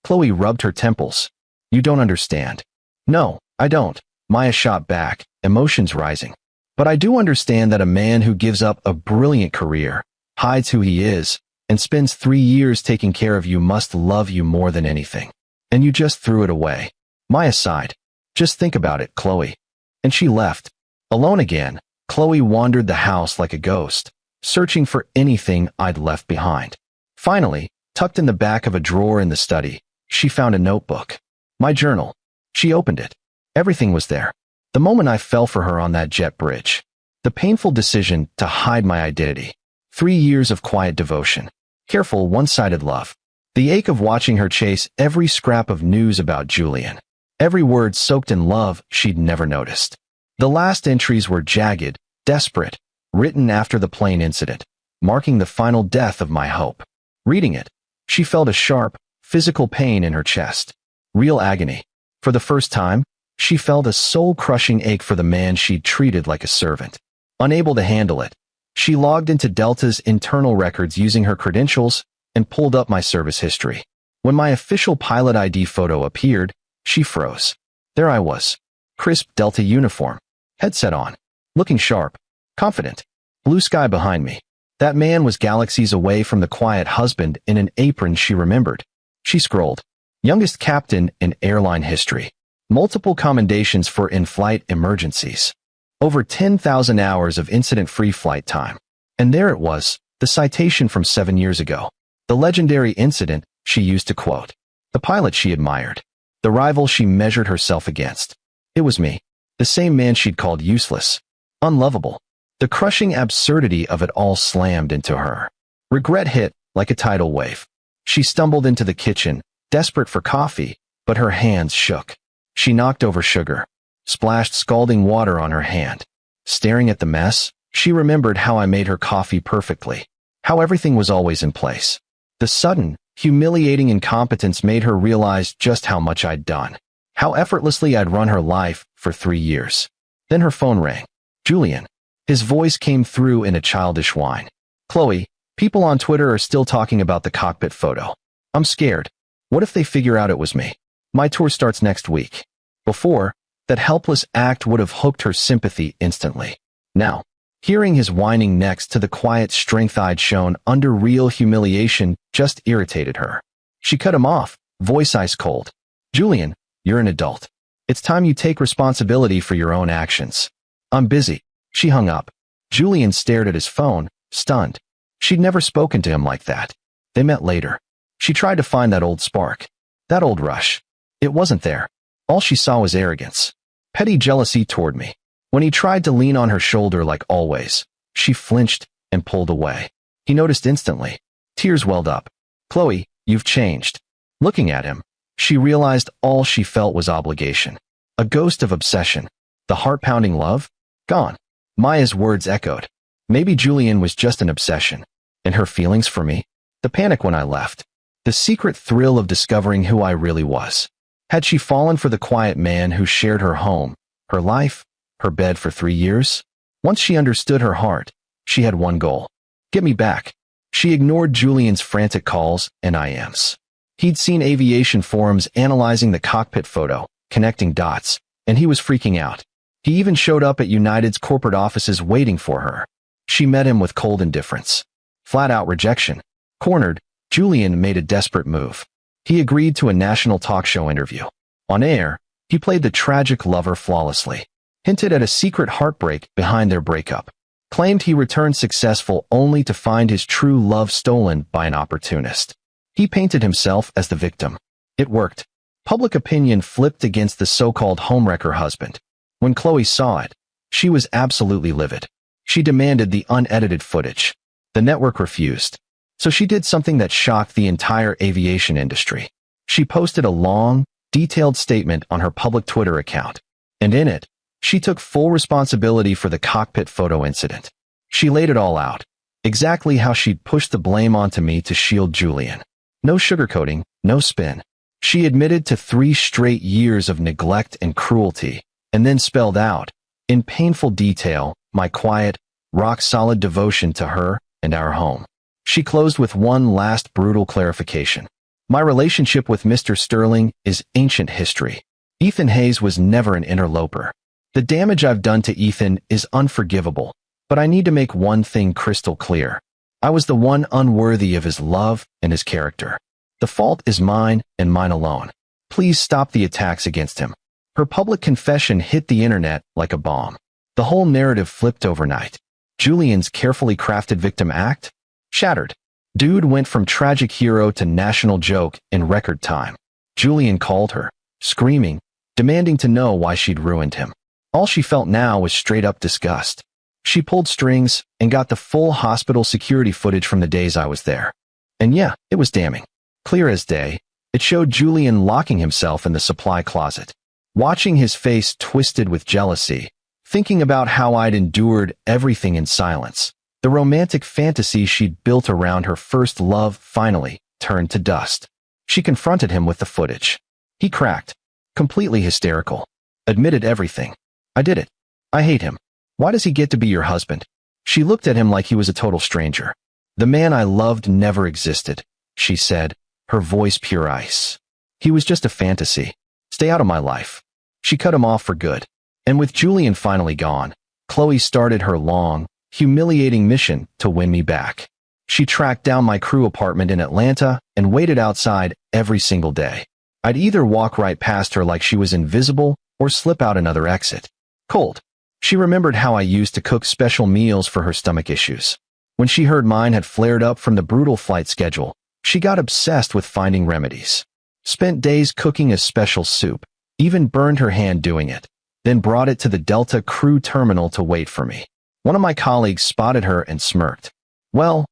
Chloe rubbed her temples. You don't understand. No, I don't. Maya shot back, emotions rising. But I do understand that a man who gives up a brilliant career, hides who he is, and spends 3 years taking care of you must love you more than anything. And you just threw it away. Maya sighed. Just think about it, Chloe. And she left. Alone again, Chloe wandered the house like a ghost, searching for anything I'd left behind. Finally, tucked in the back of a drawer in the study, she found a notebook. My journal. She opened it. Everything was there. The moment I fell for her on that jet bridge. The painful decision to hide my identity. 3 years of quiet devotion. Careful, one-sided love. The ache of watching her chase every scrap of news about Julian. Every word soaked in love she'd never noticed. The last entries were jagged, desperate, written after the plane incident, marking the final death of my hope. Reading it, she felt a sharp, physical pain in her chest. Real agony. For the first time, she felt a soul-crushing ache for the man she'd treated like a servant. Unable to handle it, she logged into Delta's internal records using her credentials and pulled up my service history. When my official pilot ID photo appeared, she froze. There I was. Crisp Delta uniform. Headset on. Looking sharp. Confident. Blue sky behind me. That man was galaxies away from the quiet husband in an apron she remembered. She scrolled. Youngest captain in airline history. Multiple commendations for in-flight emergencies. Over 10,000 hours of incident-free flight time. And there it was, the citation from 7 years ago. The legendary incident she used to quote. The pilot she admired. The rival she measured herself against. It was me. The same man she'd called useless. Unlovable. The crushing absurdity of it all slammed into her. Regret hit like a tidal wave. She stumbled into the kitchen, desperate for coffee, but her hands shook. She knocked over sugar, splashed scalding water on her hand. Staring at the mess, she remembered how I made her coffee perfectly, how everything was always in place. The sudden, humiliating incompetence made her realize just how much I'd done, how effortlessly I'd run her life for 3 years. Then her phone rang. Julian. His voice came through in a childish whine. Chloe, people on Twitter are still talking about the cockpit photo. I'm scared. What if they figure out it was me? My tour starts next week. Before, that helpless act would have hooked her sympathy instantly. Now, hearing his whining next to the quiet strength I'd shown under real humiliation just irritated her. She cut him off, voice ice cold. Julian, you're an adult. It's time you take responsibility for your own actions. I'm busy. She hung up. Julian stared at his phone, stunned. She'd never spoken to him like that. They met later. She tried to find that old spark. That old rush. It wasn't there. All she saw was arrogance. Petty jealousy toward me. When he tried to lean on her shoulder like always, she flinched and pulled away. He noticed instantly. Tears welled up. Chloe, you've changed. Looking at him, she realized all she felt was obligation. A ghost of obsession. The heart-pounding love? Gone. Maya's words echoed. Maybe Julian was just an obsession. And her feelings for me? The panic when I left. The secret thrill of discovering who I really was. Had she fallen for the quiet man who shared her home, her life, her bed for 3 years? Once she understood her heart, she had one goal: get me back. She ignored Julian's frantic calls and IMs. He'd seen aviation forums analyzing the cockpit photo, connecting dots, and he was freaking out. He even showed up at United's corporate offices waiting for her. She met him with cold indifference. Flat-out rejection. Cornered, Julian made a desperate move. He agreed to a national talk show interview. On air, he played the tragic lover flawlessly, hinted at a secret heartbreak behind their breakup, claimed he returned successful only to find his true love stolen by an opportunist. He painted himself as the victim. It worked. Public opinion flipped against the so-called homewrecker husband. When Chloe saw it, she was absolutely livid. She demanded the unedited footage. The network refused. So she did something that shocked the entire aviation industry. She posted a long, detailed statement on her public Twitter account, and in it, she took full responsibility for the cockpit photo incident. She laid it all out, exactly how she'd pushed the blame onto me to shield Julian. No sugarcoating, no spin. She admitted to 3 straight years of neglect and cruelty, and then spelled out, in painful detail, my quiet, rock-solid devotion to her and our home. She closed with one last brutal clarification. My relationship with Mr. Sterling is ancient history. Ethan Hayes was never an interloper. The damage I've done to Ethan is unforgivable, but I need to make one thing crystal clear. I was the one unworthy of his love and his character. The fault is mine and mine alone. Please stop the attacks against him. Her public confession hit the internet like a bomb. The whole narrative flipped overnight. Julian's carefully crafted victim act? Shattered. Dude went from tragic hero to national joke in record time. Julian called her, screaming, demanding to know why she'd ruined him. All she felt now was straight-up disgust. She pulled strings and got the full hospital security footage from the days I was there. And yeah, it was damning. Clear as day, it showed Julian locking himself in the supply closet, watching his face twisted with jealousy, thinking about how I'd endured everything in silence. The romantic fantasy she'd built around her first love finally turned to dust. She confronted him with the footage. He cracked, completely hysterical, admitted everything. I did it. I hate him. Why does he get to be your husband? She looked at him like he was a total stranger. The man I loved never existed, she said, her voice pure ice. He was just a fantasy. Stay out of my life. She cut him off for good. And with Julian finally gone, Chloe started her long, humiliating mission to win me back. She tracked down my crew apartment in Atlanta and waited outside every single day. I'd either walk right past her like she was invisible or slip out another exit. Cold. She remembered how I used to cook special meals for her stomach issues. When she heard mine had flared up from the brutal flight schedule, she got obsessed with finding remedies. Spent days cooking a special soup, even burned her hand doing it, then brought it to the Delta crew terminal to wait for me. One of my colleagues spotted her and smirked. Well,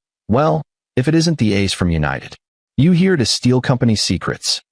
if it isn't the ace from United. You here to steal company secrets.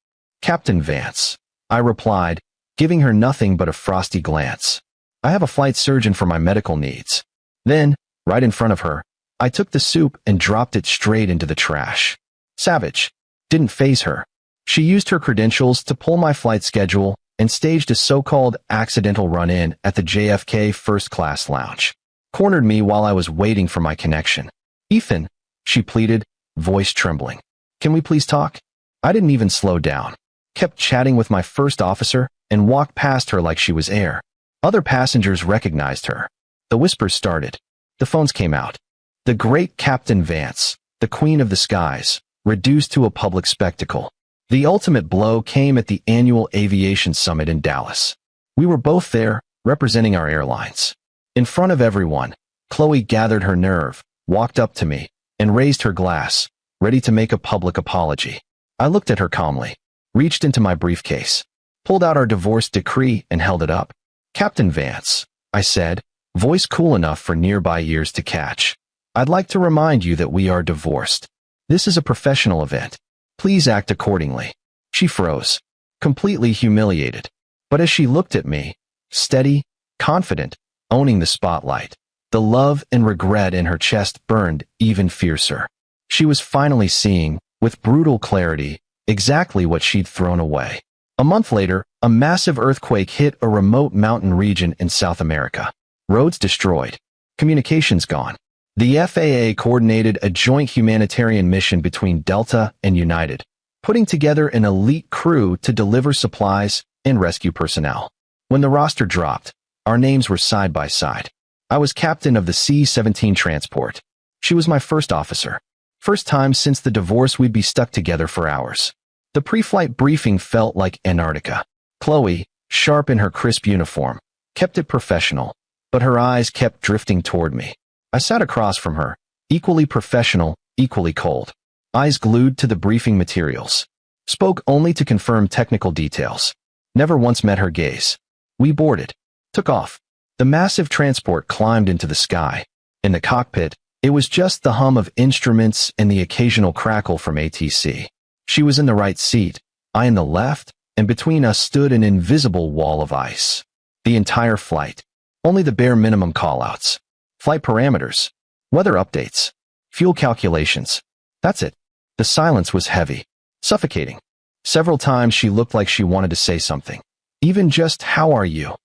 Captain Vance, I replied, giving her nothing but a frosty glance. I have a flight surgeon for my medical needs. Then, right in front of her, I took the soup and dropped it straight into the trash. Savage. Didn't faze her. She used her credentials to pull my flight schedule and staged a so-called accidental run-in at the JFK first-class lounge. Cornered me while I was waiting for my connection. Ethan, she pleaded, voice trembling. Can we please talk? I didn't even slow down. Kept chatting with my first officer and walked past her like she was air. Other passengers recognized her. The whispers started. The phones came out. The great Captain Vance, the queen of the skies, reduced to a public spectacle. The ultimate blow came at the annual aviation summit in Dallas. We were both there, representing our airlines. In front of everyone, Chloe gathered her nerve, walked up to me, and raised her glass, ready to make a public apology. I looked at her calmly, reached into my briefcase, pulled out our divorce decree and held it up. Captain Vance, I said, voice cool enough for nearby ears to catch. I'd like to remind you that we are divorced. This is a professional event. Please act accordingly. She froze, completely humiliated. But as she looked at me, steady, confident, owning the spotlight, the love and regret in her chest burned even fiercer. She was finally seeing, with brutal clarity, exactly what she'd thrown away. A month later, a massive earthquake hit a remote mountain region in South America. Roads destroyed. Communications gone. The FAA coordinated a joint humanitarian mission between Delta and United, putting together an elite crew to deliver supplies and rescue personnel. When the roster dropped, our names were side by side. I was captain of the C-17 transport. She was my first officer. First time since the divorce we'd be stuck together for hours. The pre-flight briefing felt like Antarctica. Chloe, sharp in her crisp uniform, kept it professional, but her eyes kept drifting toward me. I sat across from her, equally professional, equally cold. Eyes glued to the briefing materials. Spoke only to confirm technical details. Never once met her gaze. We boarded. Took off. The massive transport climbed into the sky. In the cockpit, it was just the hum of instruments and the occasional crackle from ATC. She was in the right seat, I in the left, and between us stood an invisible wall of ice. The entire flight. Only the bare minimum callouts. Flight parameters. Weather updates. Fuel calculations. That's it. The silence was heavy. Suffocating. Several times she looked like she wanted to say something. Even just, "How are you?"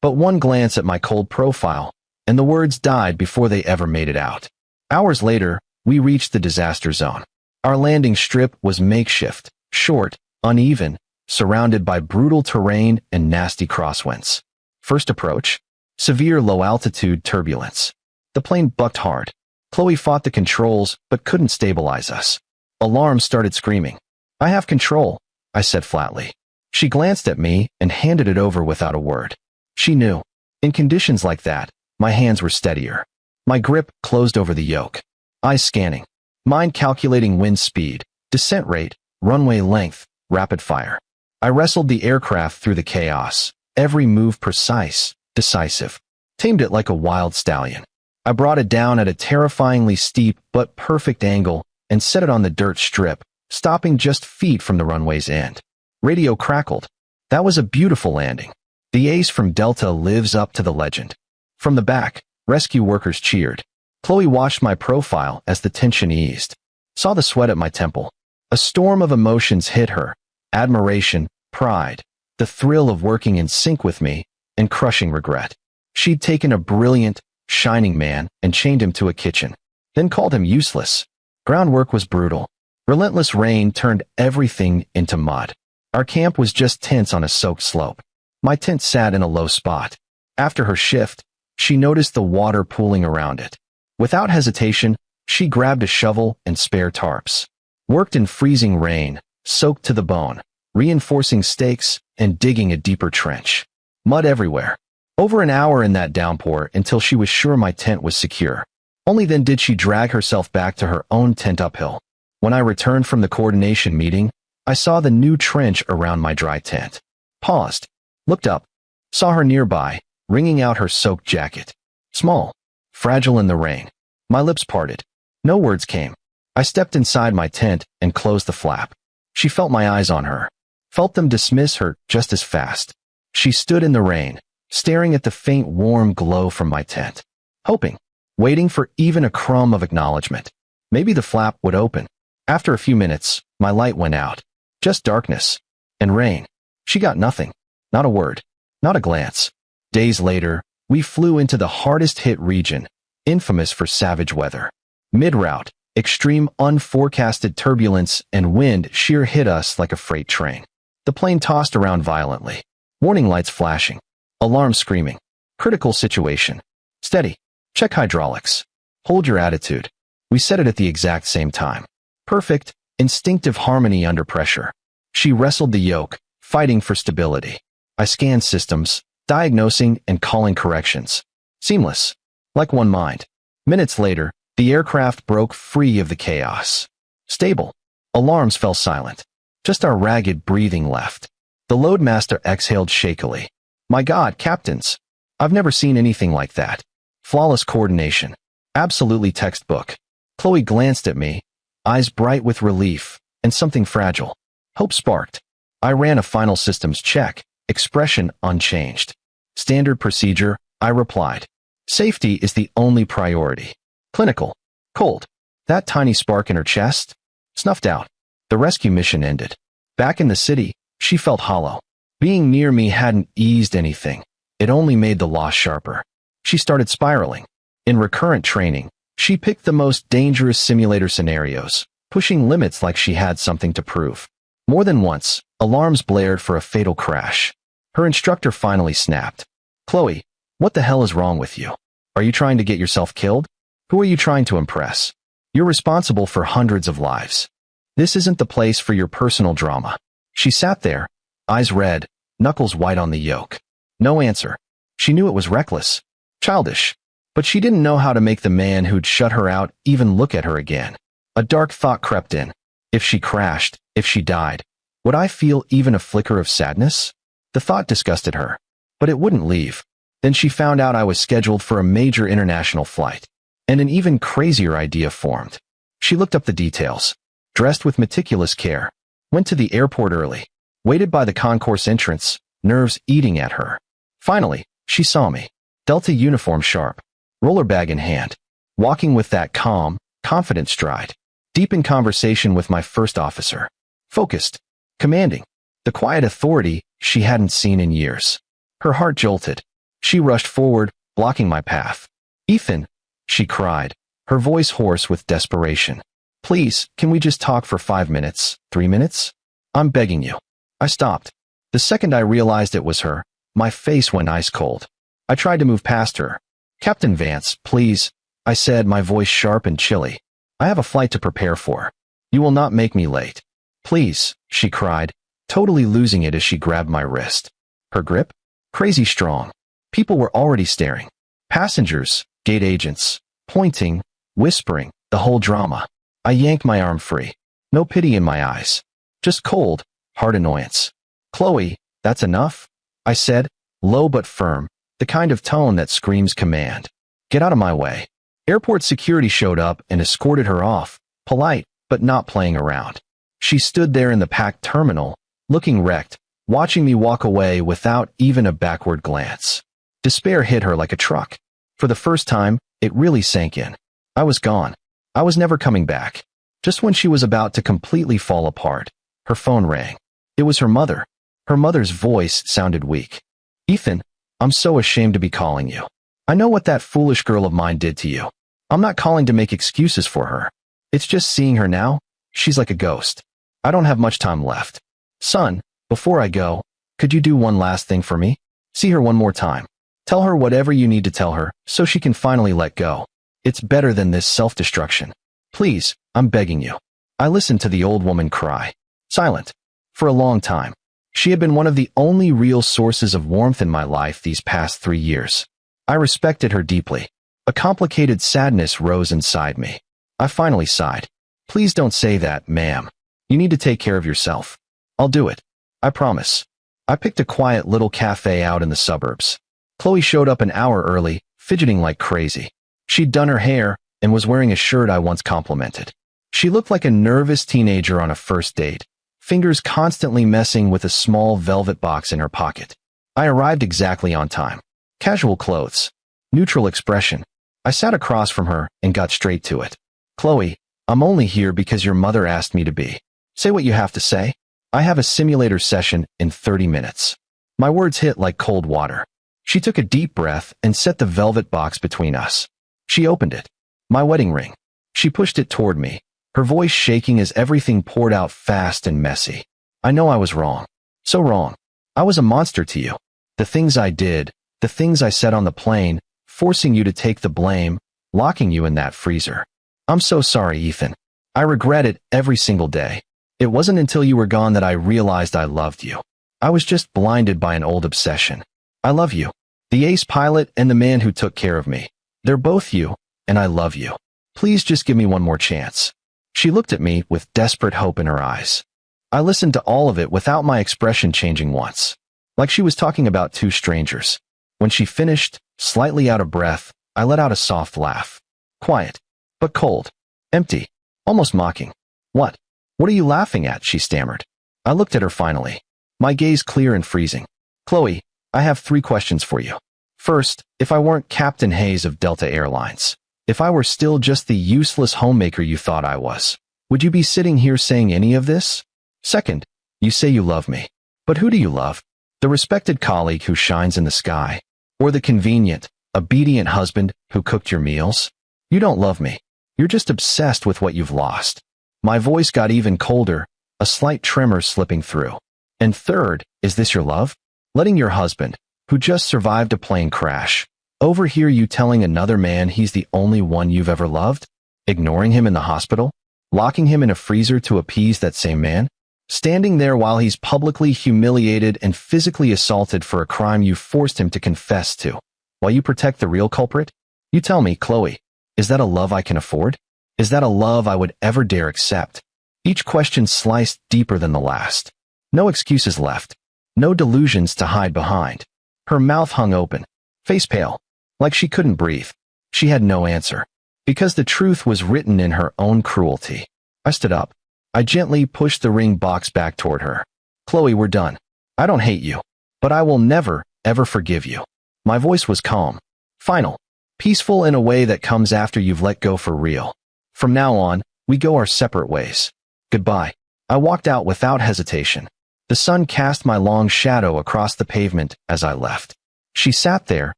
But one glance at my cold profile, and the words died before they ever made it out. Hours later, we reached the disaster zone. Our landing strip was makeshift, short, uneven, surrounded by brutal terrain and nasty crosswinds. First approach, severe low-altitude turbulence. The plane bucked hard. Chloe fought the controls but couldn't stabilize us. Alarms started screaming. "I have control," I said flatly. She glanced at me and handed it over without a word. She knew. In conditions like that, my hands were steadier. My grip closed over the yoke. Eyes scanning. Mind calculating wind speed, descent rate, runway length, rapid fire. I wrestled the aircraft through the chaos, every move precise, decisive. Tamed it like a wild stallion. I brought it down at a terrifyingly steep but perfect angle and set it on the dirt strip, stopping just feet from the runway's end. Radio crackled. That was a beautiful landing. The ace from Delta lives up to the legend. From the back, rescue workers cheered. Chloe watched my profile as the tension eased. Saw the sweat at my temple. A storm of emotions hit her. Admiration, pride, the thrill of working in sync with me, and crushing regret. She'd taken a brilliant, shining man and chained him to a kitchen, then called him useless. Groundwork was brutal. Relentless rain turned everything into mud. Our camp was just tents on a soaked slope. My tent sat in a low spot. After her shift, she noticed the water pooling around it. Without hesitation, she grabbed a shovel and spare tarps. Worked in freezing rain, soaked to the bone, reinforcing stakes and digging a deeper trench. Mud everywhere. Over an hour in that downpour until she was sure my tent was secure. Only then did she drag herself back to her own tent uphill. When I returned from the coordination meeting, I saw the new trench around my dry tent. Paused. Looked up. Saw her nearby, wringing out her soaked jacket. Small. Fragile in the rain. My lips parted. No words came. I stepped inside my tent and closed the flap. She felt my eyes on her. Felt them dismiss her just as fast. She stood in the rain, staring at the faint warm glow from my tent. Hoping. Waiting for even a crumb of acknowledgement. Maybe the flap would open. After a few minutes, my light went out. Just darkness. And rain. She got nothing. Not a word. Not a glance. Days later, we flew into the hardest-hit region, infamous for savage weather. Mid-route, extreme unforecasted turbulence and wind sheer hit us like a freight train. The plane tossed around violently. Warning lights flashing. Alarms screaming. Critical situation. Steady. Check hydraulics. Hold your attitude. We said it at the exact same time. Perfect, instinctive harmony under pressure. She wrestled the yoke, fighting for stability. I scanned systems, diagnosing and calling corrections. Seamless. Like one mind. Minutes later, the aircraft broke free of the chaos. Stable. Alarms fell silent. Just our ragged breathing left. The loadmaster exhaled shakily. My God, captains. I've never seen anything like that. Flawless coordination. Absolutely textbook. Chloe glanced at me, eyes bright with relief, and something fragile. Hope sparked. I ran a final systems check, expression unchanged. Standard procedure, I replied. Safety is the only priority. Clinical. Cold. That tiny spark in her chest? Snuffed out. The rescue mission ended. Back in the city, She felt hollow. Being near me hadn't eased anything. It only made the loss sharper. She started spiraling. In recurrent training, she picked the most dangerous simulator scenarios, pushing limits like she had something to prove. More than once, alarms blared for a fatal crash. Her instructor finally snapped. "Chloe, what the hell is wrong with you? Are you trying to get yourself killed? Who are you trying to impress? You're responsible for hundreds of lives. This isn't the place for your personal drama." She sat there, eyes red, knuckles white on the yoke. No answer. She knew it was reckless, childish, but she didn't know how to make the man who'd shut her out even look at her again. A dark thought crept in. If she crashed, if she died, would I feel even a flicker of sadness? The thought disgusted her, but it wouldn't leave. Then she found out I was scheduled for a major international flight, and an even crazier idea formed. She looked up the details, dressed with meticulous care, went to the airport early, waited by the concourse entrance, nerves eating at her. Finally, she saw me, Delta uniform sharp, roller bag in hand, walking with that calm, confident stride, deep in conversation with my first officer, focused, commanding, the quiet authority she hadn't seen in years. Her heart jolted. She rushed forward, blocking my path. "Ethan," she cried, her voice hoarse with desperation. "Please, can we just talk for 5 minutes, 3 minutes? I'm begging you." I stopped. The second I realized it was her, my face went ice cold. I tried to move past her. "Captain Vance, please," I said, my voice sharp and chilly. "I have a flight to prepare for. You will not make me late." "Please," she cried, totally losing it as she grabbed my wrist. Her grip? Crazy strong. People were already staring. Passengers, gate agents, pointing, whispering, the whole drama. I yanked my arm free. No pity in my eyes. Just cold, hard annoyance. "Chloe, that's enough," I said, low but firm, the kind of tone that screams command. "Get out of my way." Airport security showed up and escorted her off, polite, but not playing around. She stood there in the packed terminal, looking wrecked, watching me walk away without even a backward glance. Despair hit her like a truck. For the first time, it really sank in. I was gone. I was never coming back. Just when she was about to completely fall apart, her phone rang. It was her mother. Her mother's voice sounded weak. "Ethan, I'm so ashamed to be calling you. I know what that foolish girl of mine did to you. I'm not calling to make excuses for her. It's just seeing her now, she's like a ghost. I don't have much time left. Son, before I go, could you do one last thing for me? See her one more time. Tell her whatever you need to tell her so she can finally let go. It's better than this self-destruction. Please, I'm begging you." I listened to the old woman cry. Silent. For a long time. She had been one of the only real sources of warmth in my life these past 3 years. I respected her deeply. A complicated sadness rose inside me. I finally sighed. "Please don't say that, ma'am. You need to take care of yourself. I'll do it. I promise." I picked a quiet little cafe out in the suburbs. Chloe showed up an hour early, fidgeting like crazy. She'd done her hair and was wearing a shirt I once complimented. She looked like a nervous teenager on a first date, fingers constantly messing with a small velvet box in her pocket. I arrived exactly on time. Casual clothes. Neutral expression. I sat across from her and got straight to it. "Chloe, I'm only here because your mother asked me to be. Say what you have to say. I have a simulator session in 30 minutes." My words hit like cold water. She took a deep breath and set the velvet box between us. She opened it. My wedding ring. She pushed it toward me, her voice shaking as everything poured out fast and messy. "I know I was wrong. So wrong. I was a monster to you. The things I did, the things I said on the plane, forcing you to take the blame, locking you in that freezer. I'm so sorry, Ethan. I regret it every single day. It wasn't until you were gone that I realized I loved you. I was just blinded by an old obsession. I love you. The ace pilot and the man who took care of me. They're both you, and I love you. Please just give me one more chance." She looked at me with desperate hope in her eyes. I listened to all of it without my expression changing once, like she was talking about two strangers. When she finished, slightly out of breath, I let out a soft laugh. Quiet, but cold, empty, almost mocking. "What? What are you laughing at?" she stammered. I looked at her finally, my gaze clear and freezing. "Chloe, I have 3 questions for you. First, if I weren't Captain Hayes of Delta Airlines, if I were still just the useless homemaker you thought I was, would you be sitting here saying any of this? Second, you say you love me. But who do you love? The respected colleague who shines in the sky? Or the convenient, obedient husband who cooked your meals? You don't love me. You're just obsessed with what you've lost. My voice got even colder, a slight tremor slipping through. And third, is this your love? Letting your husband, who just survived a plane crash, overhear you telling another man he's the only one you've ever loved? Ignoring him in the hospital? Locking him in a freezer to appease that same man? Standing there while he's publicly humiliated and physically assaulted for a crime you forced him to confess to, while you protect the real culprit? You tell me, Chloe, is that a love I can afford? Is that a love I would ever dare accept? Each question sliced deeper than the last. No excuses left. No delusions to hide behind. Her mouth hung open, face pale, like she couldn't breathe. She had no answer, because the truth was written in her own cruelty. I stood up. I gently pushed the ring box back toward her. Chloe, we're done. I don't hate you, but I will never, ever forgive you. My voice was calm, final, peaceful in a way that comes after you've let go for real. From now on, we go our separate ways. Goodbye. I walked out without hesitation. The sun cast my long shadow across the pavement as I left. She sat there,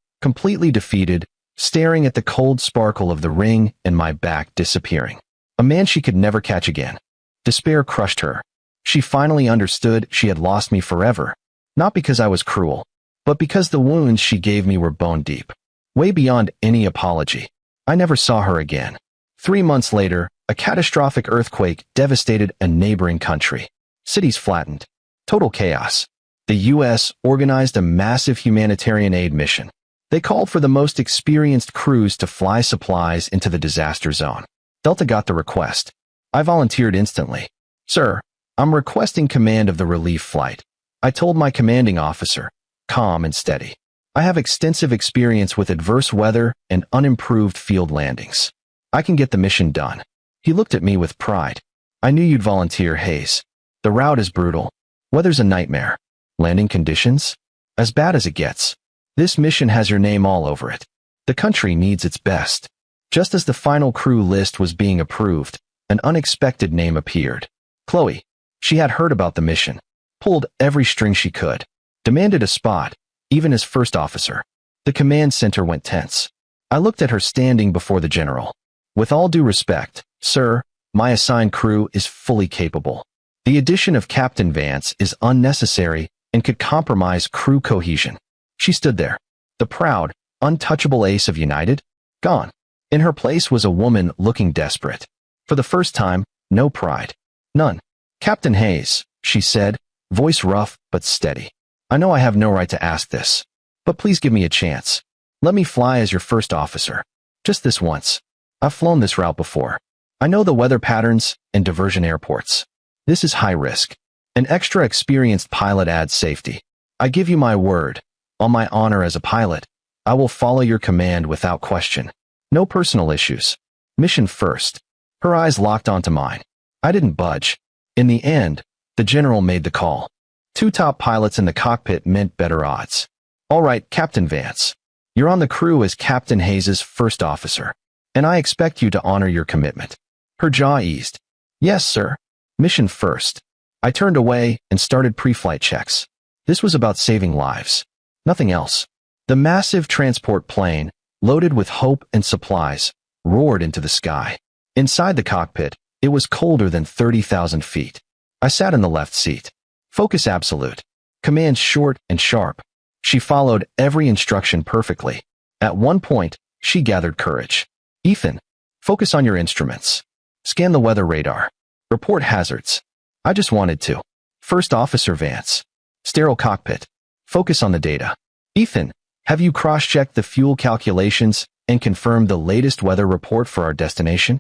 completely defeated, staring at the cold sparkle of the ring and my back disappearing. A man she could never catch again. Despair crushed her. She finally understood she had lost me forever, not because I was cruel, but because the wounds she gave me were bone deep, way beyond any apology. I never saw her again. 3 months later, a catastrophic earthquake devastated a neighboring country. Cities flattened. Total chaos. The U.S. organized a massive humanitarian aid mission. They called for the most experienced crews to fly supplies into the disaster zone. Delta got the request. I volunteered instantly. Sir, I'm requesting command of the relief flight. I told my commanding officer, calm and steady. I have extensive experience with adverse weather and unimproved field landings. I can get the mission done. He looked at me with pride. I knew you'd volunteer, Hayes. The route is brutal. Weather's a nightmare. Landing conditions? As bad as it gets. This mission has your name all over it. The country needs its best. Just as the final crew list was being approved, an unexpected name appeared. Chloe. She had heard about the mission, pulled every string she could, demanded a spot, even as first officer. The command center went tense. I looked at her standing before the general. With all due respect, sir, my assigned crew is fully capable. The addition of Captain Vance is unnecessary and could compromise crew cohesion. She stood there, the proud, untouchable ace of United, gone. In her place was a woman looking desperate. For the first time, no pride. None. Captain Hayes, she said, voice rough but steady. I know I have no right to ask this, but please give me a chance. Let me fly as your first officer. Just this once. I've flown this route before. I know the weather patterns and diversion airports. This is high risk. An extra experienced pilot adds safety. I give you my word. On my honor as a pilot, I will follow your command without question. No personal issues. Mission first. Her eyes locked onto mine. I didn't budge. In the end, the general made the call. 2 top pilots in the cockpit meant better odds. All right, Captain Vance. You're on the crew as Captain Hayes' first officer, and I expect you to honor your commitment. Her jaw eased. Yes, sir. Mission first. I turned away and started pre-flight checks. This was about saving lives. Nothing else. The massive transport plane, loaded with hope and supplies, roared into the sky. Inside the cockpit, it was colder than 30,000 feet. I sat in the left seat. Focus absolute. Commands short and sharp. She followed every instruction perfectly. At one point, she gathered courage. Ethan, focus on your instruments. Scan the weather radar. Report hazards. I just wanted to. First Officer Vance. Sterile cockpit. Focus on the data. Ethan, have you cross-checked the fuel calculations and confirmed the latest weather report for our destination?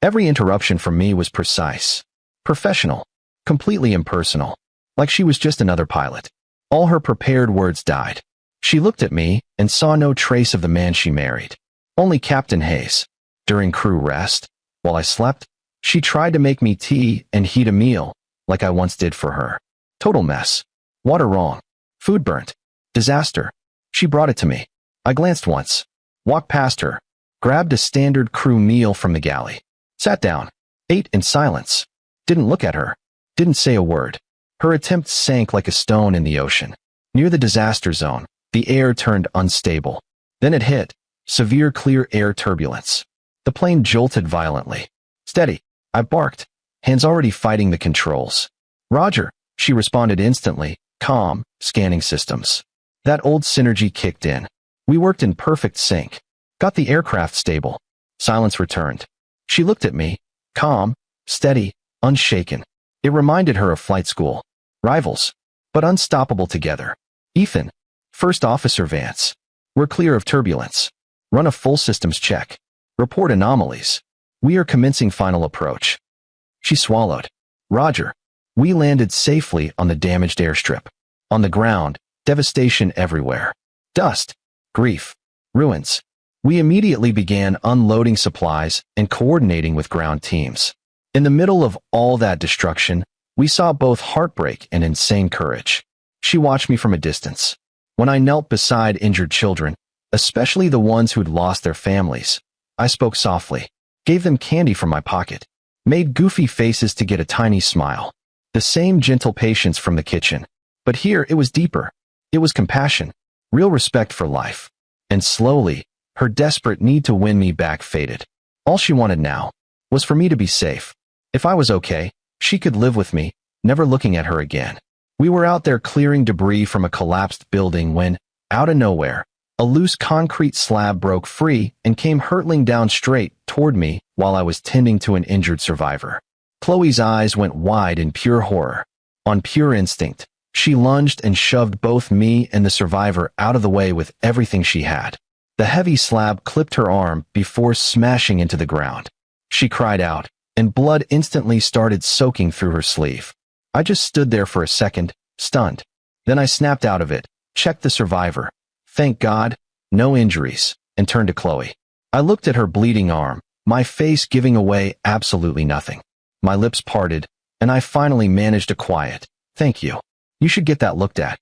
Every interruption from me was precise. Professional. Completely impersonal. Like she was just another pilot. All her prepared words died. She looked at me and saw no trace of the man she married. Only Captain Hayes. During crew rest, while I slept, she tried to make me tea and heat a meal, like I once did for her. Total mess. Water wrong. Food burnt. Disaster. She brought it to me. I glanced once. Walked past her. Grabbed a standard crew meal from the galley. Sat down. Ate in silence. Didn't look at her. Didn't say a word. Her attempt sank like a stone in the ocean. Near the disaster zone, the air turned unstable. Then it hit. Severe clear air turbulence. The plane jolted violently. Steady, I barked, hands already fighting the controls. Roger, she responded instantly, calm, scanning systems. That old synergy kicked in. We worked in perfect sync. Got the aircraft stable. Silence returned. She looked at me, calm, steady, unshaken. It reminded her of flight school. Rivals, but unstoppable together. Ethan, First Officer Vance. We're clear of turbulence. Run a full systems check. Report anomalies. We are commencing final approach. She swallowed. Roger. We landed safely on the damaged airstrip. On the ground, devastation everywhere. Dust, grief, ruins. We immediately began unloading supplies and coordinating with ground teams. In the middle of all that destruction, we saw both heartbreak and insane courage. She watched me from a distance. When I knelt beside injured children, especially the ones who'd lost their families, I spoke softly, gave them candy from my pocket, made goofy faces to get a tiny smile. The same gentle patience from the kitchen. But here it was deeper. It was compassion, real respect for life. And slowly, her desperate need to win me back faded. All she wanted now was for me to be safe. If I was okay, she could live with me, never looking at her again. We were out there clearing debris from a collapsed building when, out of nowhere, a loose concrete slab broke free and came hurtling down straight toward me while I was tending to an injured survivor. Chloe's eyes went wide in pure horror. On pure instinct, she lunged and shoved both me and the survivor out of the way with everything she had. The heavy slab clipped her arm before smashing into the ground. She cried out, and blood instantly started soaking through her sleeve. I just stood there for a second, stunned. Then I snapped out of it, checked the survivor. Thank God, no injuries, and turned to Chloe. I looked at her bleeding arm, my face giving away absolutely nothing. My lips parted, and I finally managed a quiet, "Thank you. You should get that looked at."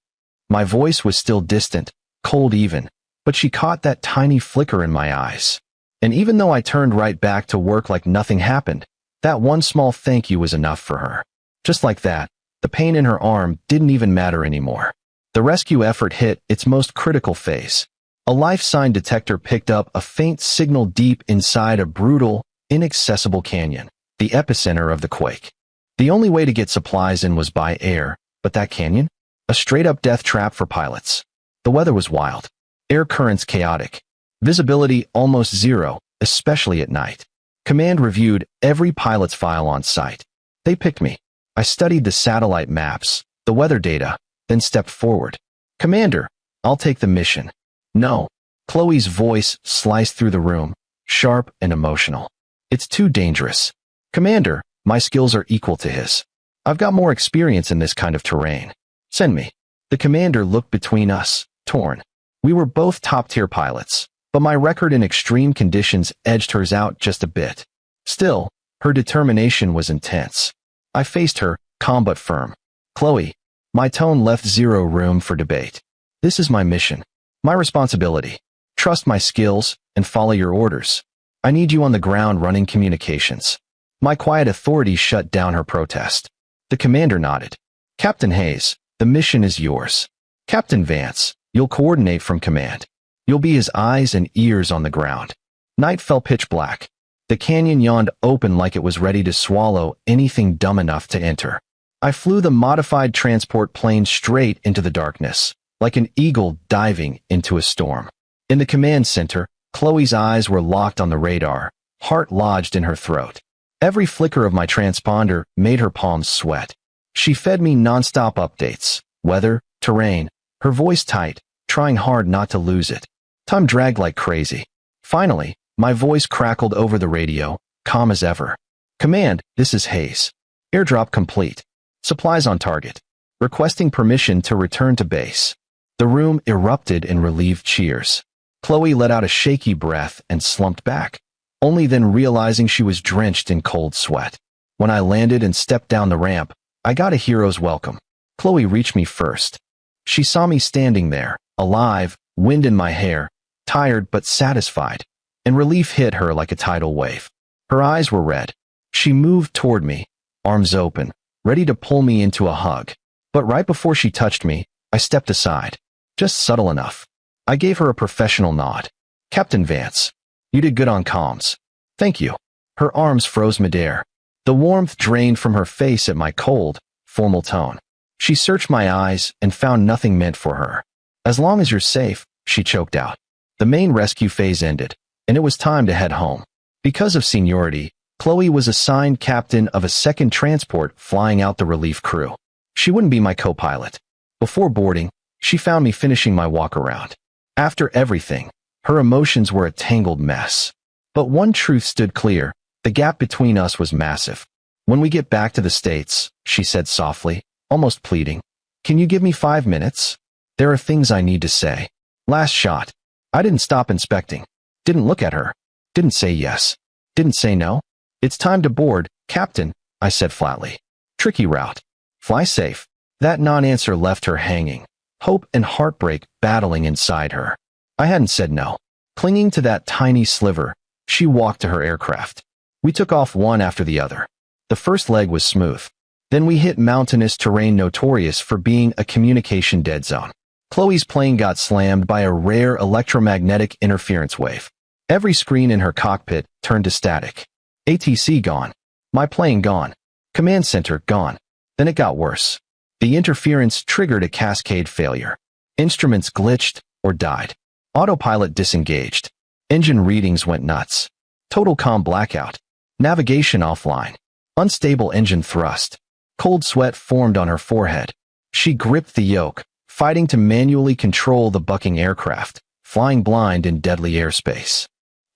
My voice was still distant, cold even, but she caught that tiny flicker in my eyes. And even though I turned right back to work like nothing happened, that one small thank you was enough for her. Just like that, the pain in her arm didn't even matter anymore. The rescue effort hit its most critical phase. A life sign detector picked up a faint signal deep inside a brutal, inaccessible canyon, the epicenter of the quake. The only way to get supplies in was by air, but that canyon? A straight-up death trap for pilots. The weather was wild. Air currents chaotic. Visibility almost zero, especially at night. Command reviewed every pilot's file on site. They picked me. I studied the satellite maps, the weather data, then stepped forward. "Commander, I'll take the mission." "No." Chloe's voice sliced through the room, sharp and emotional. "It's too dangerous." "Commander, my skills are equal to his. I've got more experience in this kind of terrain. Send me." The commander looked between us, torn. We were both top-tier pilots, but my record in extreme conditions edged hers out just a bit. Still, her determination was intense. I faced her, calm but firm. "Chloe." My tone left zero room for debate. "This is my mission. My responsibility. Trust my skills and follow your orders. I need you on the ground running communications." My quiet authority shut down her protest. The commander nodded. "Captain Hayes, the mission is yours. Captain Vance, you'll coordinate from command. You'll be his eyes and ears on the ground." Night fell pitch black. The canyon yawned open like it was ready to swallow anything dumb enough to enter. I flew the modified transport plane straight into the darkness, like an eagle diving into a storm. In the command center, Chloe's eyes were locked on the radar, heart lodged in her throat. Every flicker of my transponder made her palms sweat. She fed me nonstop updates, weather, terrain, her voice tight, trying hard not to lose it. Time dragged like crazy. Finally, my voice crackled over the radio, calm as ever. "Command, this is Hayes. Airdrop complete. Supplies on target. Requesting permission to return to base." The room erupted in relieved cheers. Chloe let out a shaky breath and slumped back, only then realizing she was drenched in cold sweat. When I landed and stepped down the ramp, I got a hero's welcome. Chloe reached me first. She saw me standing there, alive, wind in my hair, tired but satisfied, and relief hit her like a tidal wave. Her eyes were red. She moved toward me, arms open, ready to pull me into a hug. But right before she touched me, I stepped aside. Just subtle enough. I gave her a professional nod. Captain Vance. You did good on comms. Thank you. Her arms froze midair. The warmth drained from her face at my cold, formal tone. She searched my eyes and found nothing meant for her. As long as you're safe, she choked out. The main rescue phase ended, and it was time to head home. Because of seniority, Chloe was assigned captain of a second transport flying out the relief crew. She wouldn't be my co-pilot. Before boarding, she found me finishing my walk-around. After everything, her emotions were a tangled mess. But one truth stood clear. The gap between us was massive. When we get back to the States, she said softly, almost pleading, can you give me 5 minutes? There are things I need to say. Last shot. I didn't stop inspecting. Didn't look at her. Didn't say yes. Didn't say no. It's time to board, Captain, I said flatly. Tricky route. Fly safe. That non-answer left her hanging. Hope and heartbreak battling inside her. I hadn't said no. Clinging to that tiny sliver, she walked to her aircraft. We took off one after the other. The first leg was smooth. Then we hit mountainous terrain notorious for being a communication dead zone. Chloe's plane got slammed by a rare electromagnetic interference wave. Every screen in her cockpit turned to static. ATC gone. My plane gone. Command center gone. Then it got worse. The interference triggered a cascade failure. Instruments glitched or died. Autopilot disengaged. Engine readings went nuts. Total comm blackout. Navigation offline. Unstable engine thrust. Cold sweat formed on her forehead. She gripped the yoke, fighting to manually control the bucking aircraft, flying blind in deadly airspace.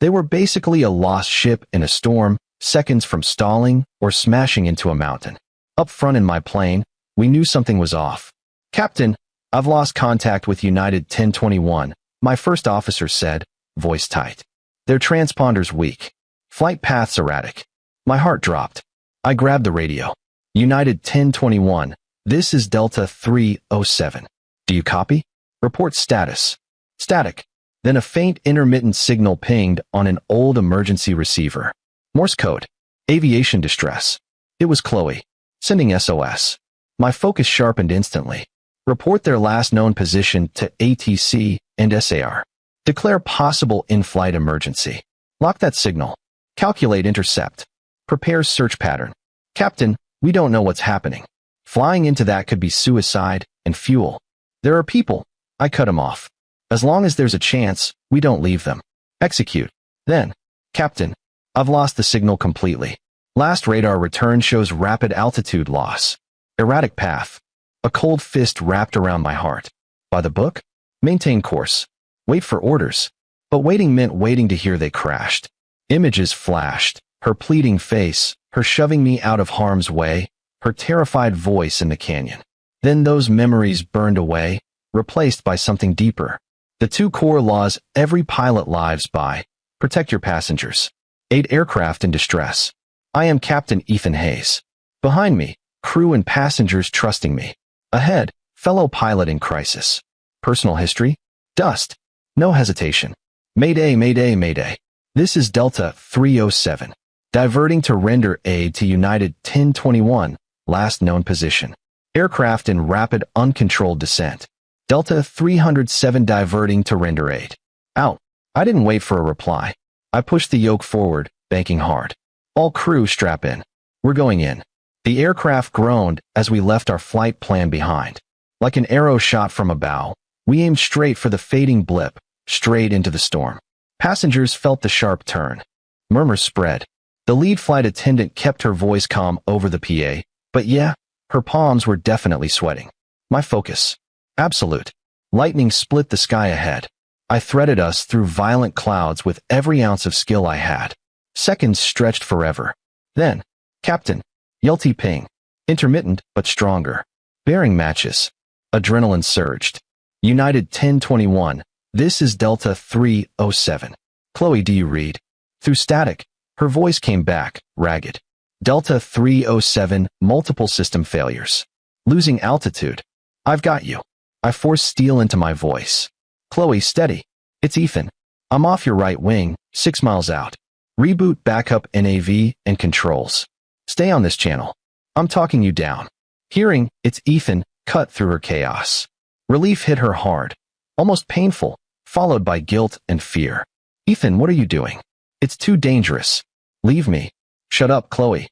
They were basically a lost ship in a storm, seconds from stalling or smashing into a mountain. Up front in my plane, we knew something was off. Captain, I've lost contact with United 1021, my first officer said, voice tight. Their transponder's weak. Flight paths erratic. My heart dropped. I grabbed the radio. United 1021, this is Delta 307. Do you copy? Report status. Static. Then a faint intermittent signal pinged on an old emergency receiver. Morse code. Aviation distress. It was Chloe. Sending SOS. My focus sharpened instantly. Report their last known position to ATC and SAR. Declare possible in-flight emergency. Lock that signal. Calculate intercept. Prepare search pattern. Captain, we don't know what's happening. Flying into that could be suicide and fuel. There are people. I cut him off. As long as there's a chance, we don't leave them. Execute. Then, Captain, I've lost the signal completely. Last radar return shows rapid altitude loss. Erratic path. A cold fist wrapped around my heart. By the book? Maintain course. Wait for orders. But waiting meant waiting to hear they crashed. Images flashed. Her pleading face, her shoving me out of harm's way, her terrified voice in the canyon. Then those memories burned away, replaced by something deeper. The 2 core laws every pilot lives by. Protect your passengers. Aid aircraft in distress. I am Captain Ethan Hayes. Behind me, crew and passengers trusting me. Ahead, fellow pilot in crisis. Personal history? Dust. No hesitation. Mayday, mayday, mayday. This is Delta 307. Diverting to render aid to United 1021, last known position. Aircraft in rapid, uncontrolled descent. Delta 307 diverting to render aid. Out. I didn't wait for a reply. I pushed the yoke forward, banking hard. All crew strap in. We're going in. The aircraft groaned as we left our flight plan behind. Like an arrow shot from a bow, we aimed straight for the fading blip, straight into the storm. Passengers felt the sharp turn. Murmurs spread. The lead flight attendant kept her voice calm over the PA, but yeah, her palms were definitely sweating. My focus. Absolute. Lightning split the sky ahead. I threaded us through violent clouds with every ounce of skill I had. Seconds stretched forever. Then, Captain. Yelty ping. Intermittent, but stronger. Bearing matches. Adrenaline surged. United 1021. This is Delta 307. Chloe, do you read? Through static, her voice came back, ragged. Delta 307, multiple system failures. Losing altitude. I've got you. I forced steel into my voice. Chloe, steady. It's Ethan. I'm off your right wing, 6 miles out. Reboot backup NAV and controls. Stay on this channel. I'm talking you down. Hearing, it's Ethan, cut through her chaos. Relief hit her hard, almost painful, followed by guilt and fear. Ethan, what are you doing? It's too dangerous. Leave me. Shut up, Chloe.